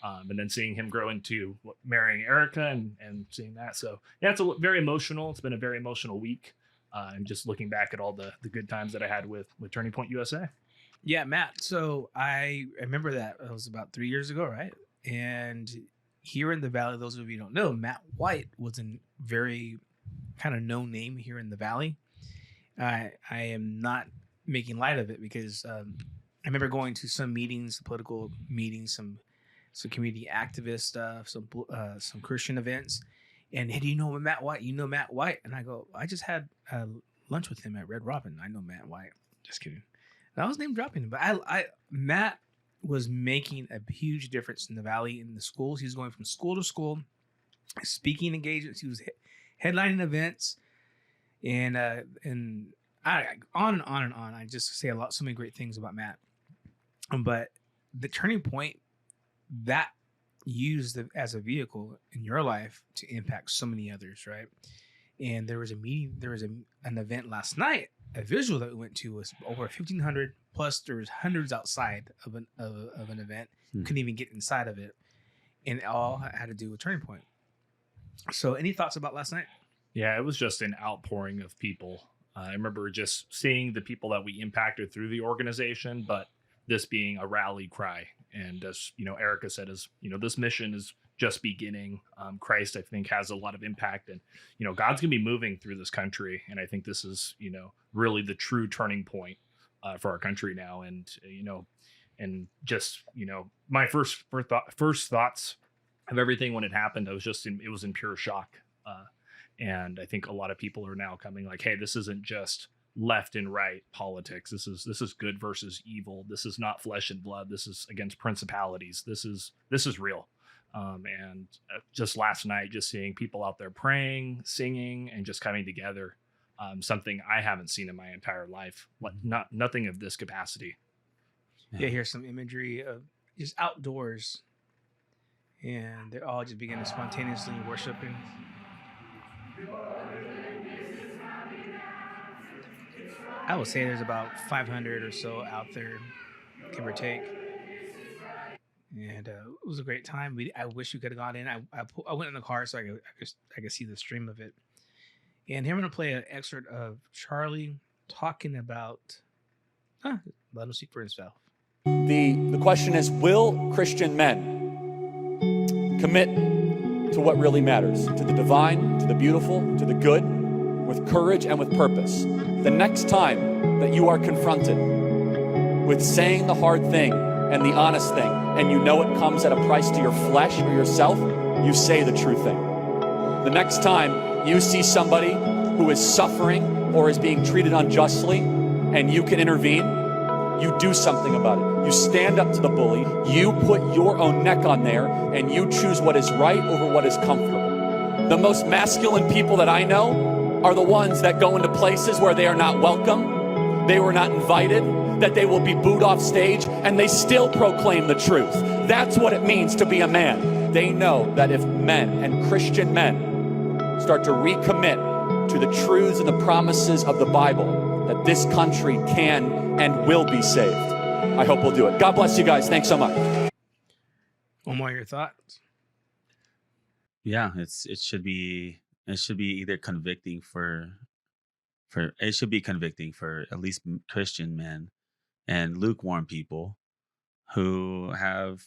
And then seeing him grow into marrying Erica and seeing that. So yeah, it's very emotional. It's been a very emotional week. And just looking back at all the good times that I had with Turning Point USA. Yeah, Matt. So I remember that it was about 3 years ago, right? And here in the Valley, those of you who don't know, Matt White was a very kind of known name here in the Valley. I am not making light of it, because I remember going to some meetings, political meetings, some some community activist stuff, some Christian events. And hey, do you know Matt White? You know Matt White? And I go, I just had lunch with him at Red Robin. I know Matt White. Just kidding. And I was name dropping him, but Matt was making a huge difference in the Valley in the schools. He was going from school to school, speaking engagements. He was headlining events, and on and on and on. I just say so many great things about Matt. But the turning point that used as a vehicle in your life to impact so many others, right? And there was an event last night. A visual that we went to was over 1,500 plus. There was hundreds outside of an event. Couldn't even get inside of it, and it all had to do with Turning Point. So, any thoughts about last night? Yeah, it was just an outpouring of people. I remember just seeing the people that we impacted through the organization, but this being a rally cry. And as Erica said, this mission is just beginning. Christ, I think, has a lot of impact, and God's gonna be moving through this country. And I think this is really the true turning point for our country now. And just my first thoughts of everything when it happened, it was in pure shock. And I think a lot of people are now coming like, hey, this isn't just left and right politics. This is good versus evil. This is not flesh and blood. This is against principalities. This is real. And just last night, just seeing people out there praying, singing, and just coming together, something I haven't seen in my entire life. Nothing of this capacity. Yeah, here's some imagery of just outdoors, and they're all just beginning spontaneously worshiping. I would say there's about 500 or so out there, give or take. And it was a great time. I wish we could have gone in. I went in the car so I could see the stream of it. And here I'm going to play an excerpt of Charlie talking about, let him speak for himself. The question is, will Christian men commit to what really matters, to the divine, to the beautiful, to the good, with courage and with purpose? The next time that you are confronted with saying the hard thing and the honest thing, and you know it comes at a price to your flesh or yourself, you say the true thing. The next time you see somebody who is suffering or is being treated unjustly and you can intervene, you do something about it. You stand up to the bully, you put your own neck on there, and you choose what is right over what is comfortable. The most masculine people that I know are the ones that go into places where they are not welcome, they were not invited, that they will be booed off stage, and they still proclaim the truth. That's what it means to be a man. They know that if men and Christian men start to recommit to the truths and the promises of the Bible, that this country can and will be saved. I hope we'll do it. God bless you guys. Thanks so much. Omar, your thoughts? Yeah, it should be either convicting for it should be convicting for at least Christian men and lukewarm people who have,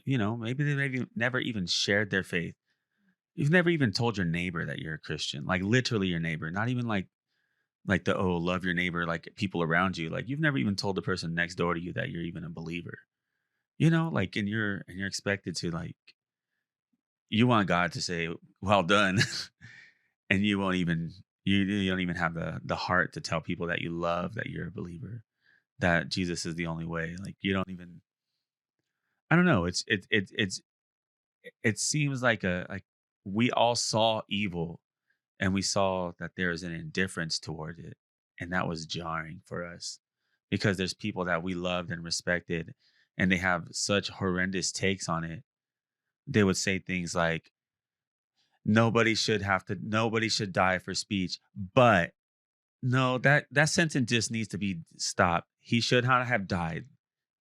maybe they've never even shared their faith. You've never even told your neighbor that you're a Christian, like literally your neighbor, not even like love your neighbor, like people around you. Like you've never even told the person next door to you that you're even a believer, and you're expected to, like, you want God to say, well done. And you won't even, you don't even have the heart to tell people that you love, that you're a believer, that Jesus is the only way. Like you don't even, I don't know. It seems like we all saw evil and we saw that there is an indifference toward it. And that was jarring for us because there's people that we loved and respected and they have such horrendous takes on it. They would say things like, nobody should die for speech. But no, that sentence just needs to be stopped. He should not have died.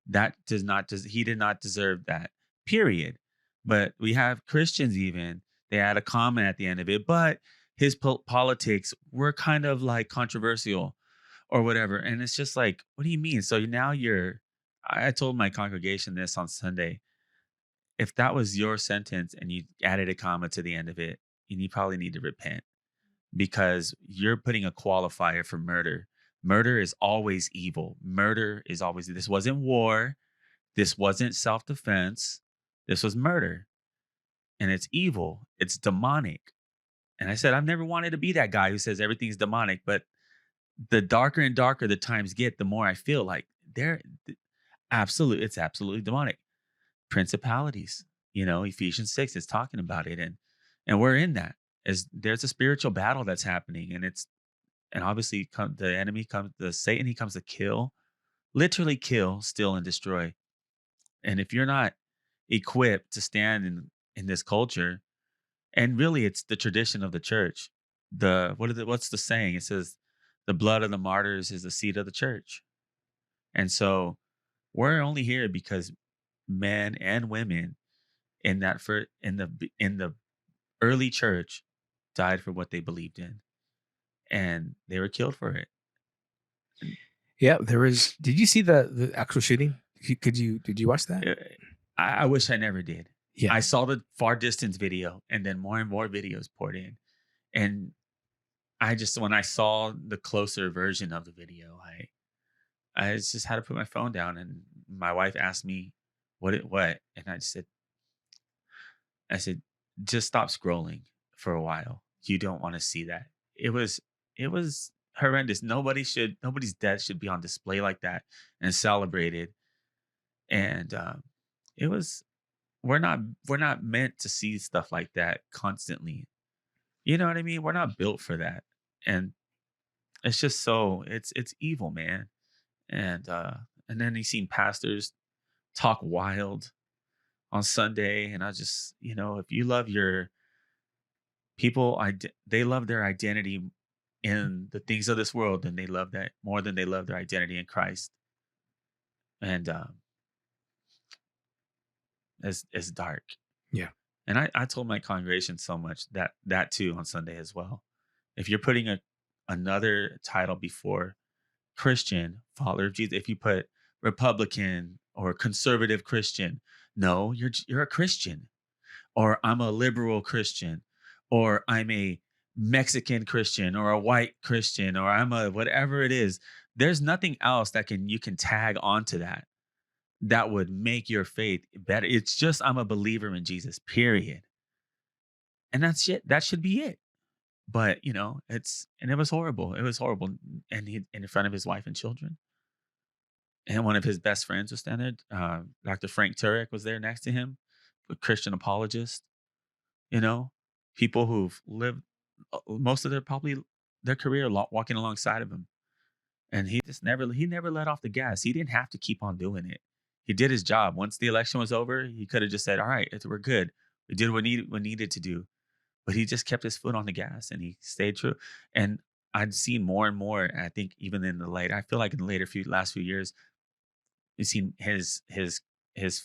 He did not deserve that, period. But we have Christians even, they add a comment at the end of it, but his politics were kind of like controversial or whatever. And it's just like, what do you mean? So now I told my congregation this on Sunday. If that was your sentence and you added a comma to the end of it, you probably need to repent because you're putting a qualifier for murder. Murder is always evil. Murder is always, this wasn't war. This wasn't self-defense. This was murder. And it's evil. It's demonic. And I said, I've never wanted to be that guy who says everything's demonic. But the darker and darker the times get, the more I feel like it's absolutely demonic. Principalities, Ephesians 6 is talking about it. And we're in that. There's a spiritual battle that's happening. And obviously the enemy comes, Satan, he comes to kill, literally kill, steal, and destroy. And if you're not equipped to stand in this culture, and really it's the tradition of the church. What's the saying? It says the blood of the martyrs is the seed of the church. And so we're only here because men and women in the early church died for what they believed in, and they were killed for it. Yeah, there was. Did you see the actual shooting? Did you watch that? I wish I never did. Yeah, I saw the far distance video, and then more and more videos poured in, and when I saw the closer version of the video, I just had to put my phone down, and my wife asked me what, and I said, just stop scrolling for a while. You don't want to see that. It was horrendous. Nobody's death should be on display like that and celebrated. And we're not meant to see stuff like that constantly. You know what I mean? We're not built for that. And it's just it's evil, man. And then you seen pastors talk wild on Sunday, and I just, if you love your people, they love their identity in the things of this world, then they love that more than they love their identity in Christ. And it's dark. Yeah. And I told my congregation so much that too on Sunday as well. If you're putting another title before Christian, follower of Jesus, if you put Republican or conservative Christian, no, you're a Christian. Or I'm a liberal Christian, or I'm a Mexican Christian, or a white Christian, or I'm a whatever it is. There's nothing else you can tag onto that would make your faith better. It's just I'm a believer in Jesus, period. And that's it. That should be it. But it was horrible. It was horrible. And he in front of his wife and children. And one of his best friends was standing there. Dr. Frank Turek was there next to him, a Christian apologist. People who've lived most of their career walking alongside of him. And he never let off the gas. He didn't have to keep on doing it. He did his job. Once the election was over, he could have just said, all right, we're good. We did what needed to do. But he just kept his foot on the gas and he stayed true. And I'd seen more and more, I think even I feel like in the last few years, we've seen his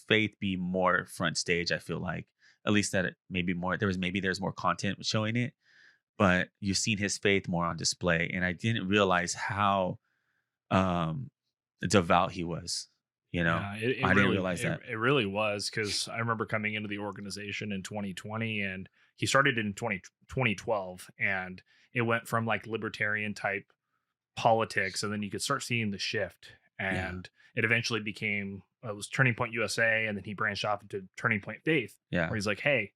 faith be more front stage. I feel like, at least that there's more content showing it, but you've seen his faith more on display. And I didn't realize how devout he was. I didn't realize that. It really was, because I remember coming into the organization in 2020, and he started in 2012, and it went from like libertarian type politics, and then you could start seeing the shift, and it eventually became it was Turning Point USA, and then he branched off into Turning Point Faith, where he's like, hey,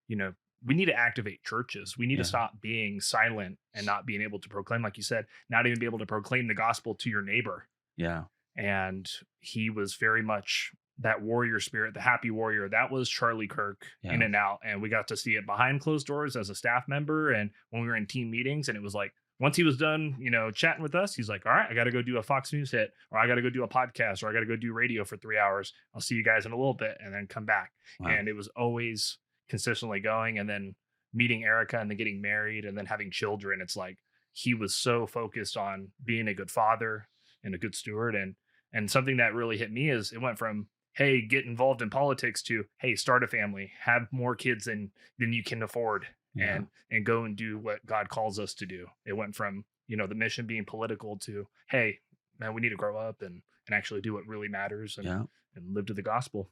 we need to activate churches. We need to stop being silent and not being able to proclaim, like you said, not even be able to proclaim the gospel to your neighbor. Yeah. And he was very much that warrior spirit, the happy warrior. That was Charlie Kirk in and out. And we got to see it behind closed doors as a staff member. And when we were in team meetings, and it was like, once he was done, chatting with us, he's like, all right, I got to go do a Fox News hit, or I got to go do a podcast, or I got to go do radio for 3 hours. I'll see you guys in a little bit, and then come back. Wow. And it was always consistently going. And then meeting Erica, and then getting married, and then having children. It's like, he was so focused on being a good father and a good steward. And something that really hit me is it went from, hey, get involved in politics, to, hey, start a family, have more kids than you can afford, and go and do what God calls us to do. It went from, the mission being political to, hey, man, we need to grow up and actually do what really matters and live to the gospel.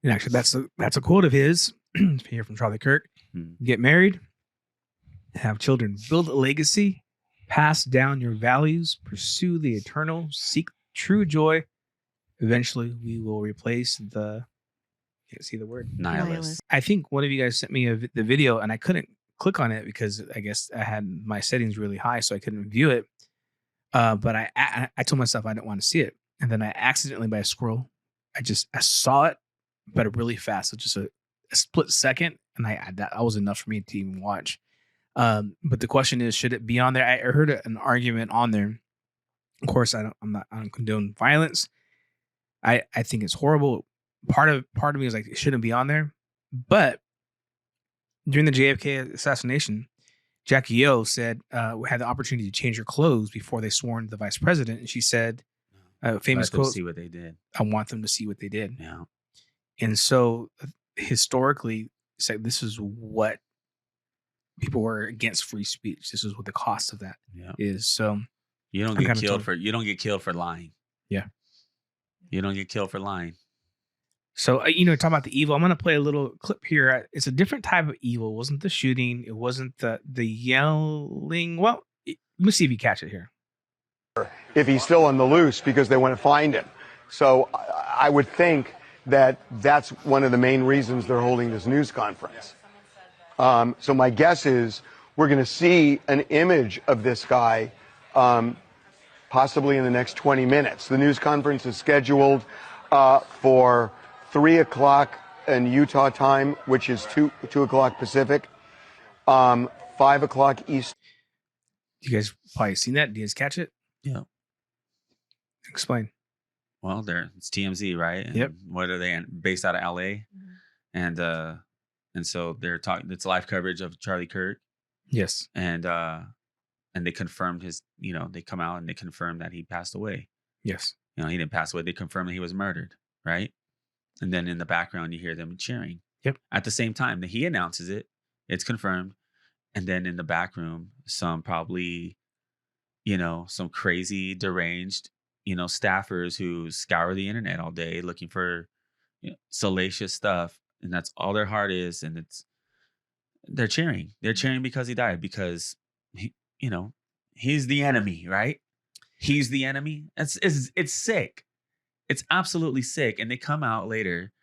And actually, that's a quote of his here from Charlie Kirk. Get married, have children, build a legacy, pass down your values, pursue the eternal, seek true joy. Eventually, we will replace the can't see the word. Nihilist. I think one of you guys sent me the video, and I couldn't click on it because I guess I had my settings really high, so I couldn't view it. But I told myself I didn't want to see it, and then I accidentally, by a scroll, I saw it, but really fast. So just a split second, and that was enough for me to even watch. But the question is, should it be on there? I heard an argument on there. Of course, I don't condone violence. I think it's horrible. Part of me is like, it shouldn't be on there. But during the JFK assassination, Jackie O said had the opportunity to change her clothes before they sworn the vice president, and she said, famous quote, "See what they did. I want them to see what they did." Yeah. And so historically, it's like, this is what people were against free speech. This is what the cost of that is. So you don't get killed for lying. Yeah. You don't get killed for lying. So, talking about the evil, I'm going to play a little clip here. It's a different type of evil. It wasn't the shooting. It wasn't the yelling. Well, let me see if you catch it here. If he's still on the loose because they want to find him. So I would think that that's one of the main reasons they're holding this news conference. So my guess is we're going to see an image of this guy possibly in the next 20 minutes. The news conference is scheduled for 3 o'clock in Utah time, which is 2 o'clock Pacific, 5 o'clock East. You guys probably seen that. Did you guys catch it? Yeah. Explain. Well, it's TMZ, right? And yep. What are they based out of LA? And so they're talking. It's live coverage of Charlie Kirk. Yes. And they confirmed they come out and they confirmed that he passed away. Yes. He didn't pass away. They confirmed that he was murdered, right? And then in the background, you hear them cheering. Yep. At the same time that he announces it, it's confirmed. And then in the back room, some probably, some crazy, deranged, staffers who scour the internet all day looking for salacious stuff. And that's all their heart is. And they're cheering. They're cheering because he died, because he's the enemy, right? He's the enemy. It's sick. It's absolutely sick. And they come out later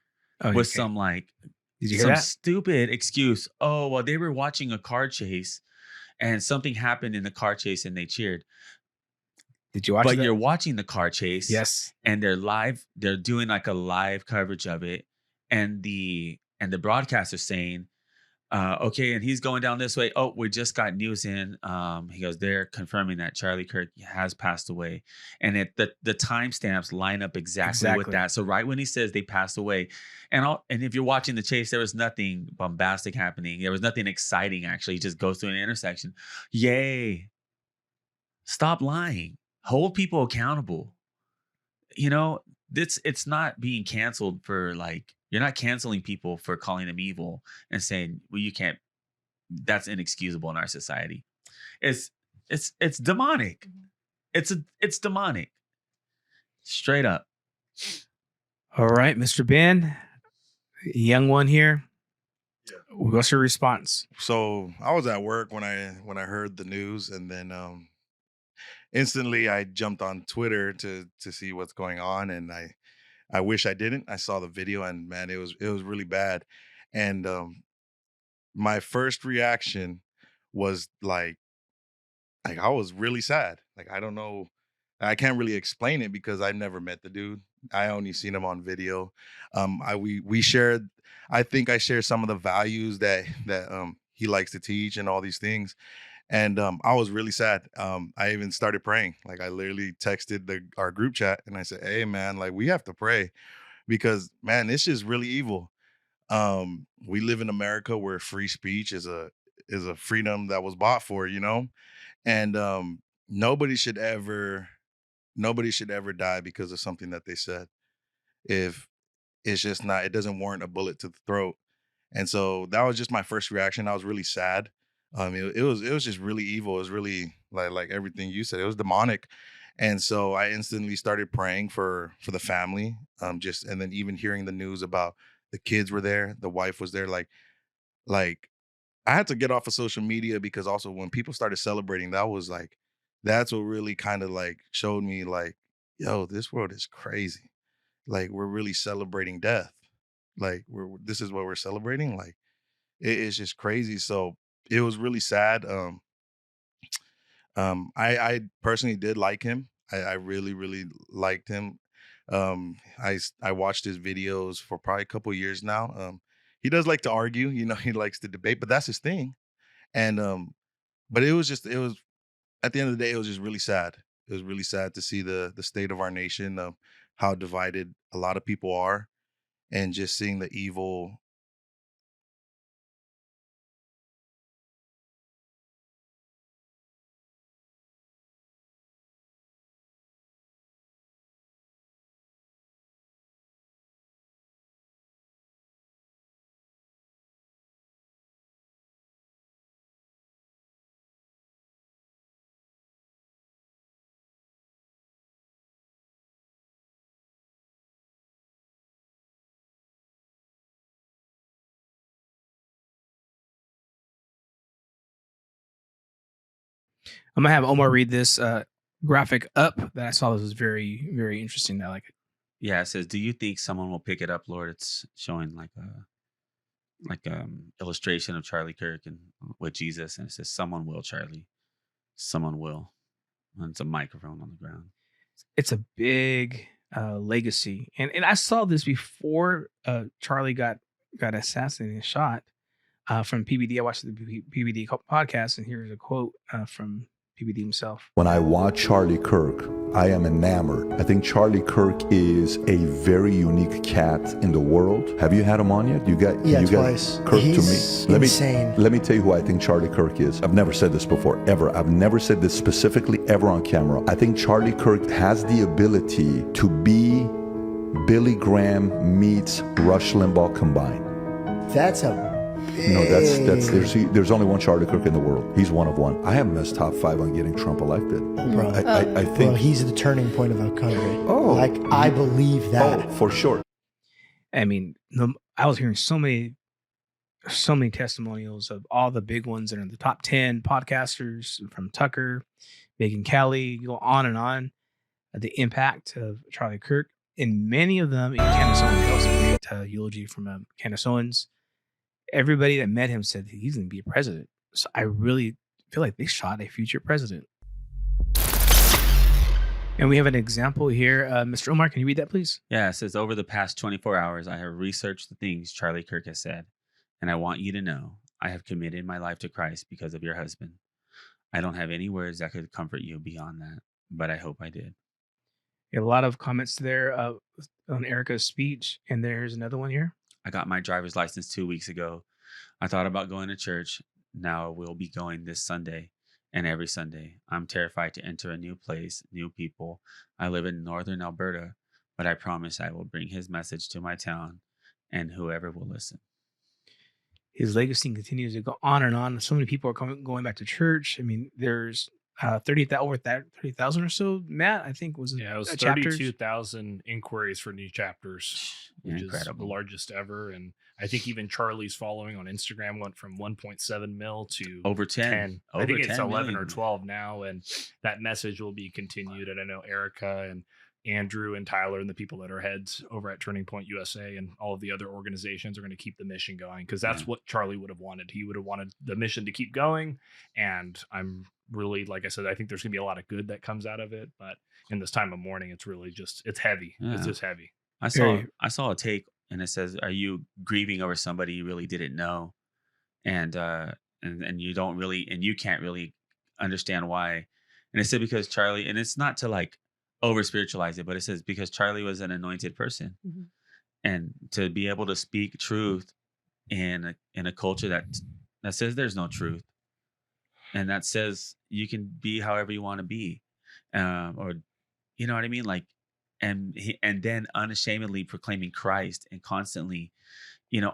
with some Did you hear that? Stupid excuse. Oh, well, they were watching a car chase and something happened in the car chase and they cheered. Did you watch But that? you're watching the car chase. Yes. And they're doing like a live coverage of it. And the broadcaster saying, okay, and he's going down this way. Oh, we just got news in. He goes, they're confirming that Charlie Kirk has passed away. And the timestamps line up exactly with that. So right when he says they passed away, and if you're watching the chase, there was nothing bombastic happening. There was nothing exciting, actually. He just goes through an intersection. Yay. Stop lying. Hold people accountable. It's not being canceled for you're not canceling people for calling them evil and saying, well, you can't, that's inexcusable in our society. It's demonic. It's demonic. Straight up. All right, Mr. Ben, young one here. What's your response? So I was at work when I heard the news, and then instantly I jumped on Twitter to see what's going on, and I wish I didn't. I saw the video, and man, it was really bad. And my first reaction was like I was really sad. I don't know, I can't really explain it because I never met the dude. I only seen him on video. We shared. I think I shared some of the values that he likes to teach and all these things. And I was really sad. I even started praying. I literally texted our group chat and I said, hey, man, we have to pray because, man, it's just really evil. We live in America where free speech is a freedom that was bought for, and nobody should ever die because of something that they said. If it's just not, it doesn't warrant a bullet to the throat. And so that was just my first reaction. I was really sad. It was just really evil. It was really like everything you said. It was demonic. And so I instantly started praying for the family. And then even hearing the news about the kids were there, the wife was there. Like I had to get off of social media because also when people started celebrating, that's what really kind of showed me yo, this world is crazy. We're really celebrating death. Like this is what we're celebrating. Like it's just crazy. So it was really sad. I personally did like him. I really, really liked him. I watched his videos for probably a couple years now. He does like to argue, he likes to debate, but that's his thing. And but it was at the end of the day, it was just really sad. It was really sad to see the state of our nation, how divided a lot of people are, and just seeing the evil. I'm gonna have Omar read this graphic up that I saw. This was very, very interesting. I like it. Yeah, it says, "Do you think someone will pick it up, Lord?" It's showing like a illustration of Charlie Kirk and with Jesus, and it says, "Someone will, Charlie. Someone will." And it's a microphone on the ground. It's a big legacy, and I saw this before Charlie got assassinated and shot from PBD. I watched the PBD podcast, and here's a quote from PBD himself. When I watch Charlie Kirk, I am enamored. I think Charlie Kirk is a very unique cat in the world. Have you had him on yet? You got twice. Kirk He's to me. Insane. Let me tell you who I think Charlie Kirk is. I've never said this before, ever. I've never said this specifically ever on camera. I think Charlie Kirk has the ability to be Billy Graham meets Rush Limbaugh combined. That's a No, that's there's only one Charlie Kirk in the world. He's one of one. I have him as top 5 on Getting Trump elected. Bro, I think he's the turning point of our country. I believe that. Oh, for sure. I mean, I was hearing so many testimonials of all the big ones that are in the top 10 podcasters, from Tucker, Megan Kelly, go on, the impact of Charlie Kirk. And many of them, Candace Owens, that was a great eulogy from Candace Owens. Everybody that met him said he's going to be a president. So I really feel like they shot a future president. And we have an example here. Mr. Omar, can you read that, please? Yeah, it says, "Over the past 24 hours, I have researched the things Charlie Kirk has said, and I want you to know I have committed my life to Christ because of your husband. I don't have any words that could comfort you beyond that, but I hope I did." A lot of comments there on Erica's speech, and there's another one here. "I got my driver's license 2 weeks ago. I thought about going to church. Now we'll be going this Sunday and every Sunday. I'm terrified to enter a new place, new people. I live in northern Alberta, but I promise I will bring his message to my town and whoever will listen." His legacy continues to go on and on. So many people are going back to church. I mean, there's 30,000 or so. Matt, I think was it was chapters. 32,000 inquiries for new chapters, which is the largest ever. And I think even Charlie's following on Instagram went from 1.7 mil to over 10. I think Over it's 10 11 million. or 12 now, and that message will be continued. And I know Erica and Andrew and Tyler and the people that are heads over at Turning Point USA and all of the other organizations are going to keep the mission going, because that's what Charlie would have wanted. He would have wanted the mission to keep going. And I'm really, like I said, I think there's going to be a lot of good that comes out of it. But in this time of mourning, it's really it's heavy. Yeah. It's just heavy. I saw a take, and it says, "Are you grieving over somebody you really didn't know, and you don't really, and you can't really understand why?" And it said because Charlie, and it's not to like over spiritualize it, but it says because Charlie was an anointed person, and to be able to speak truth in a culture that says there's no truth, and that says you can be however you want to be, or you know what I mean, like. And then unashamedly proclaiming Christ and constantly,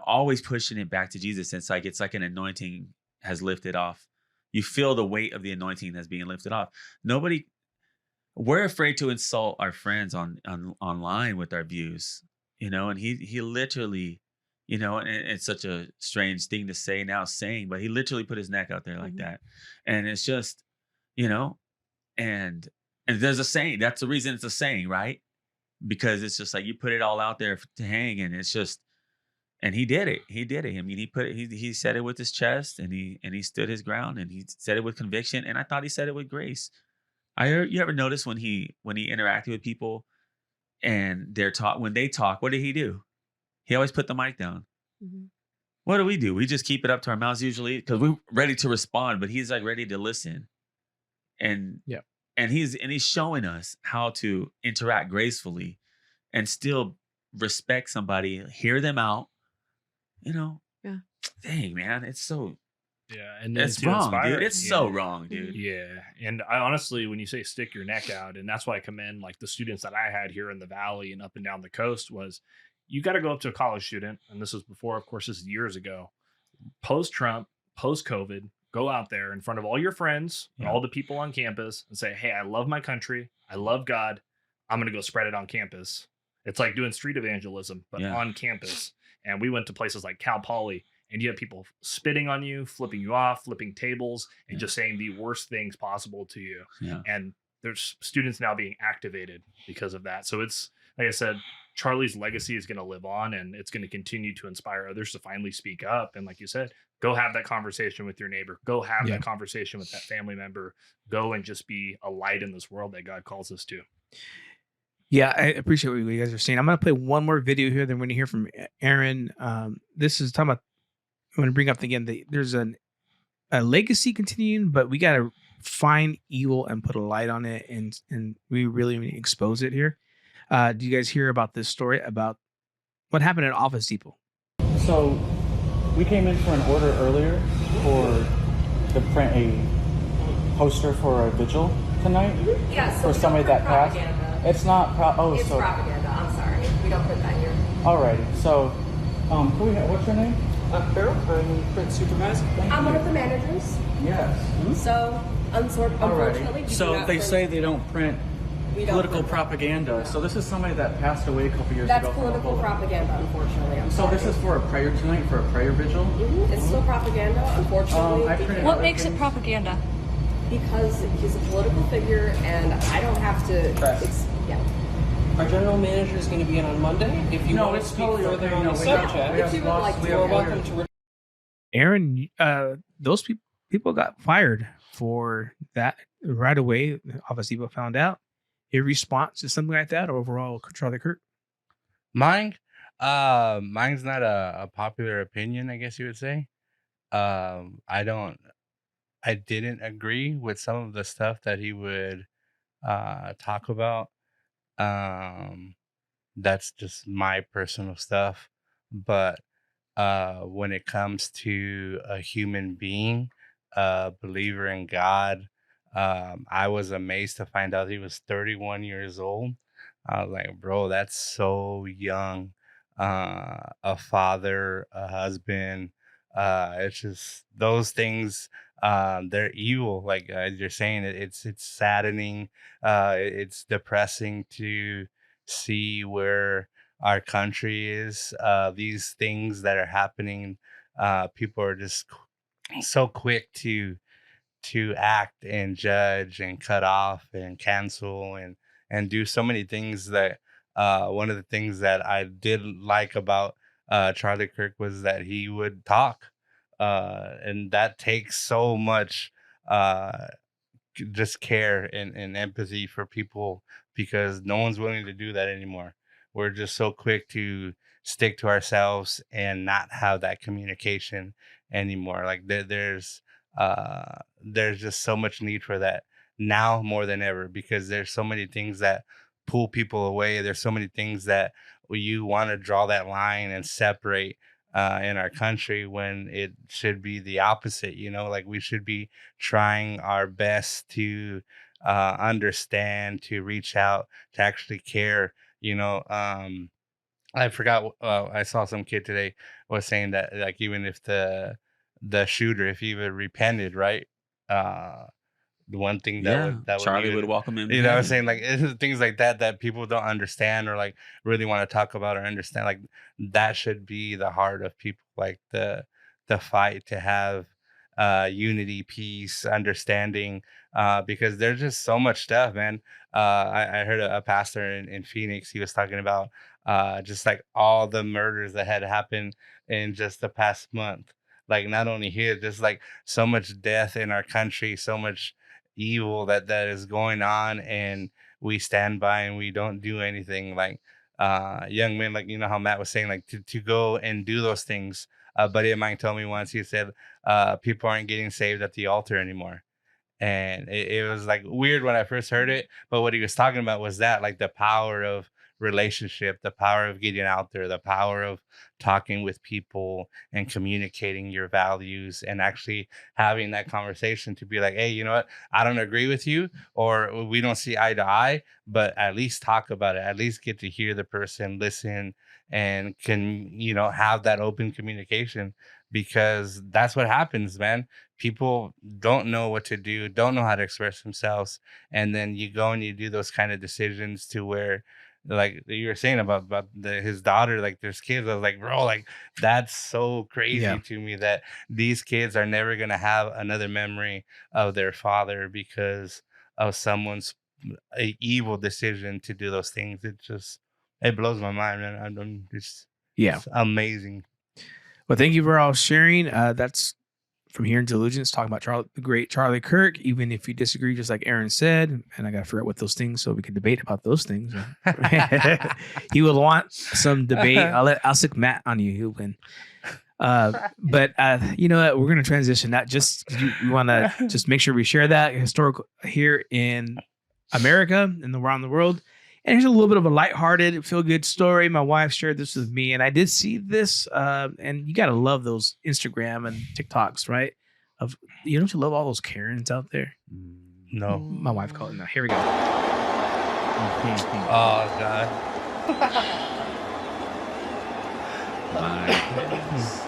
always pushing it back to Jesus. It's like an anointing has lifted off. You feel the weight of the anointing that's being lifted off. We're afraid to insult our friends online with our views, and he literally, and it's such a strange thing to say now but he literally put his neck out there like that. And it's just, and there's a saying, that's the reason it's a saying, right? Because it's just like you put it all out there to hang, and it's just, And he did it. He did it. I mean, he said it with his chest, and he stood his ground, and he said it with conviction. And I thought he said it with grace. You ever notice when he interacted with people and when they talk, what did he do? He always put the mic down. Mm-hmm. What do? We just keep it up to our mouths usually because we're ready to respond, but he's like ready to listen. And he's showing us how to interact gracefully and still respect somebody, hear them out. Yeah. Dang, man, it's so. Yeah, and it's wrong, dude. It's so wrong, dude. Yeah, and I honestly, when you say stick your neck out, and that's why I commend like the students that I had here in the Valley and up and down the coast was, you got to go up to a college student, and this was before, of course, this is years ago, post Trump, post COVID, go out there in front of all your friends and all the people on campus and say, hey, I love my country, I love God, I'm gonna go spread it on campus. It's like doing street evangelism, but on campus. And we went to places like Cal Poly. And you have people spitting on you, flipping you off, flipping tables, and just saying the worst things possible to you. Yeah. And there's students now being activated because of that. So it's, like I said, Charlie's legacy is going to live on, and it's going to continue to inspire others to finally speak up. And like you said, go have that conversation with your neighbor. Go have that conversation with that family member. Go and just be a light in this world that God calls us to. Yeah, I appreciate what you guys are saying. I'm going to play one more video here. Then we're going to hear from Aaron. This is talking about, I'm going to bring up again, there's a legacy continuing, but we got to find evil and put a light on it, and we really expose it here. Do you guys hear about this story about what happened at Office Depot? So we came in for an order earlier to print a poster for a vigil tonight. Yeah, so for somebody that passed. Propaganda. It's not It's propaganda. I'm sorry. We don't put that here. Alrighty. So, what's your name? Beryl. I'm Print Supervisor. I'm one of the managers. Yes. So, unfortunately, we do So not they print- say they don't print we don't political print- propaganda. So this is somebody that passed away a couple years That's ago. political propaganda, unfortunately. I'm So sorry. this is for a prayer tonight, for a prayer vigil? It's still propaganda, unfortunately. I printed What other makes things. it propaganda? Because he's a political figure, and I don't have to. Our general manager is going to be in on Monday. If you No, want to it's speak totally further okay. on No, the we have- subject, we have if you would lots- like we to, have you're welcome lawyers. to. Aaron, those people got fired for that right away. Office Depot found out. Your response to something like that, or overall, Charlie Kirk? Mine's not a popular opinion, I guess you would say. I didn't agree with some of the stuff that he would talk about. That's just my personal stuff. But when it comes to a human being, a believer in God, I was amazed to find out he was 31 years old. I was like, bro, that's so young. A father, a husband. It's just those things. They're evil. Like you're saying, it's saddening. It's depressing to see where our country is. These things that are happening. People are just so quick to act and judge and cut off and cancel and do so many things that one of the things that I did like about Charlie Kirk was that he would talk, and that takes so much just care and empathy for people, because no one's willing to do that anymore. We're just so quick to stick to ourselves and not have that communication anymore. Like there's just so much need for that now more than ever, because there's so many things that pull people away. There's so many things that you want to draw that line and separate in our country, when it should be the opposite. Like we should be trying our best to understand, to reach out, to actually care. I forgot. I saw some kid today was saying that, like, even if the shooter, if he even repented, right? The one thing that Charlie would welcome him. I was saying, like, it's things like that people don't understand, or like really want to talk about or understand. Like that should be the heart of people. Like the fight to have unity, peace, understanding. Because there's just so much stuff, man. I heard a pastor in Phoenix. He was talking about just like all the murders that had happened in just the past month. Like not only here, just like so much death in our country, so much evil that is going on, and we stand by and we don't do anything. Like young men, like, you know how Matt was saying, like to go and do those things. A buddy of mine told me once, he said, people aren't getting saved at the altar anymore. And it was like weird when I first heard it, but what he was talking about was that, like, the power of relationship, the power of getting out there, the power of talking with people and communicating your values and actually having that conversation to be like, hey, you know what, I don't agree with you, or we don't see eye to eye, but at least talk about it, at least get to hear the person, listen, and can, you know, have that open communication, because that's what happens, man. People don't know what to do, don't know how to express themselves, and then you go and you do those kind of decisions to where, like you were saying about his daughter, like there's kids. I was like, bro, like that's so crazy to me that these kids are never gonna have another memory of their father because of someone's evil decision to do those things. It blows my mind, man. It's amazing. Well, thank you for all sharing. That's from here in Delugence, talking about the great Charlie Kirk. Even if you disagree, just like Aaron said, and I got to figure out what those things so we can debate about those things. He will want some debate. I'll stick Matt on you. He'll win. But you know what? We're going to transition. That just we want to just make sure we share that historical here in America and around the world. And here's a little bit of a lighthearted, feel-good story. My wife shared this with me, and I did see this. And you gotta love those Instagram and TikToks, right? Don't you love all those Karens out there? No, my wife called it. Now here we go. Oh God. My goodness.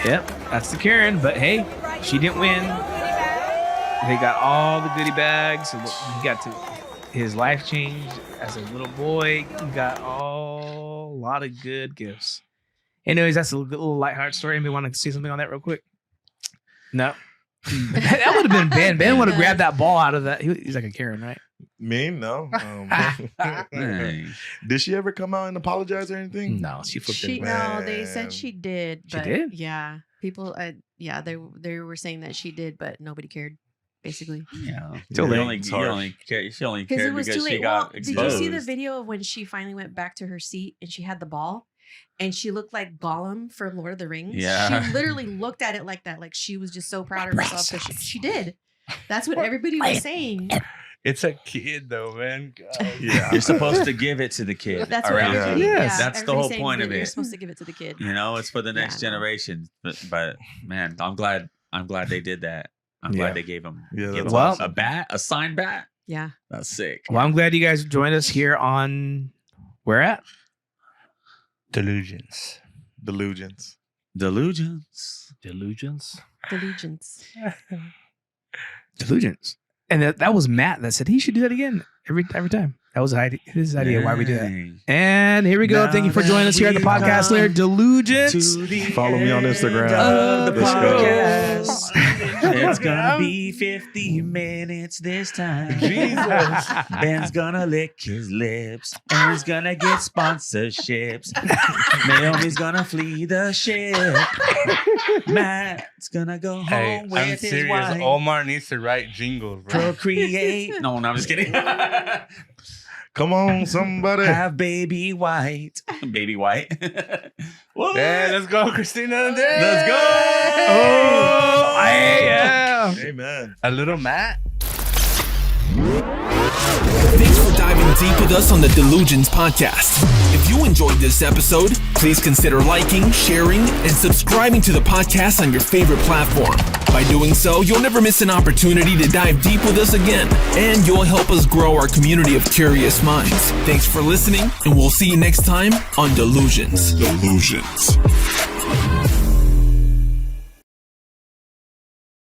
Yep, that's the Karen. But hey, she didn't win. They got all the goodie bags. He got to his life changed as a little boy. He got a lot of good gifts. Anyways, that's a little lighthearted story. Anybody want to say something on that real quick? No. That would have been Ben. Ben would have grabbed that ball out of that. He's like a Karen, right? Me? No. Did she ever come out and apologize or anything? No, she flipped it. No, they said she did. But she did? Yeah. People, they were saying that she did, but nobody cared, basically. Yeah. She only cared it was because too she late. got Did exposed. you see the video of when she finally went back to her seat and she had the ball? And she looked like Gollum from Lord of the Rings. Yeah. She literally looked at it like that. Like she was just so proud of herself. That she did. That's what everybody was saying. It's a kid though, man. God. Yeah. You're supposed to give it to the kid. That's what right? Yes. That's the whole point of it. You're supposed to give it to the kid. You know, it's for the next generation. But man, I'm glad they did that. I'm glad they gave him a bat, a signed bat. Yeah. That's sick. Well, I'm glad you guys joined us here on where at? Delugence. Delugence. And that was Matt that said he should do that again every time. That was his idea. Why we do that. And here we go. Thank you for joining us here at the podcast LAIR Delugence. Follow me on Instagram. Let's go. It's gonna be 50 minutes this time. Jesus. Ben's gonna lick his lips. And he's gonna get sponsorships. Naomi's gonna flee the ship. Matt's gonna go home with I'm his serious. wife. Omar needs to write jingles, bro. Procreate. No, I'm just kidding. Come on, somebody. Have baby white. Baby white. Yeah, let's go, Christina. Let's go. Oh, yeah. Amen. A little Matt. Thanks for diving deep with us on the Delugence podcast. If you enjoyed this episode, please consider liking, sharing, and subscribing to the podcast on your favorite platform. By doing so, you'll never miss an opportunity to dive deep with us again, and you'll help us grow our community of curious minds. Thanks for listening, and we'll see you next time on Delugence.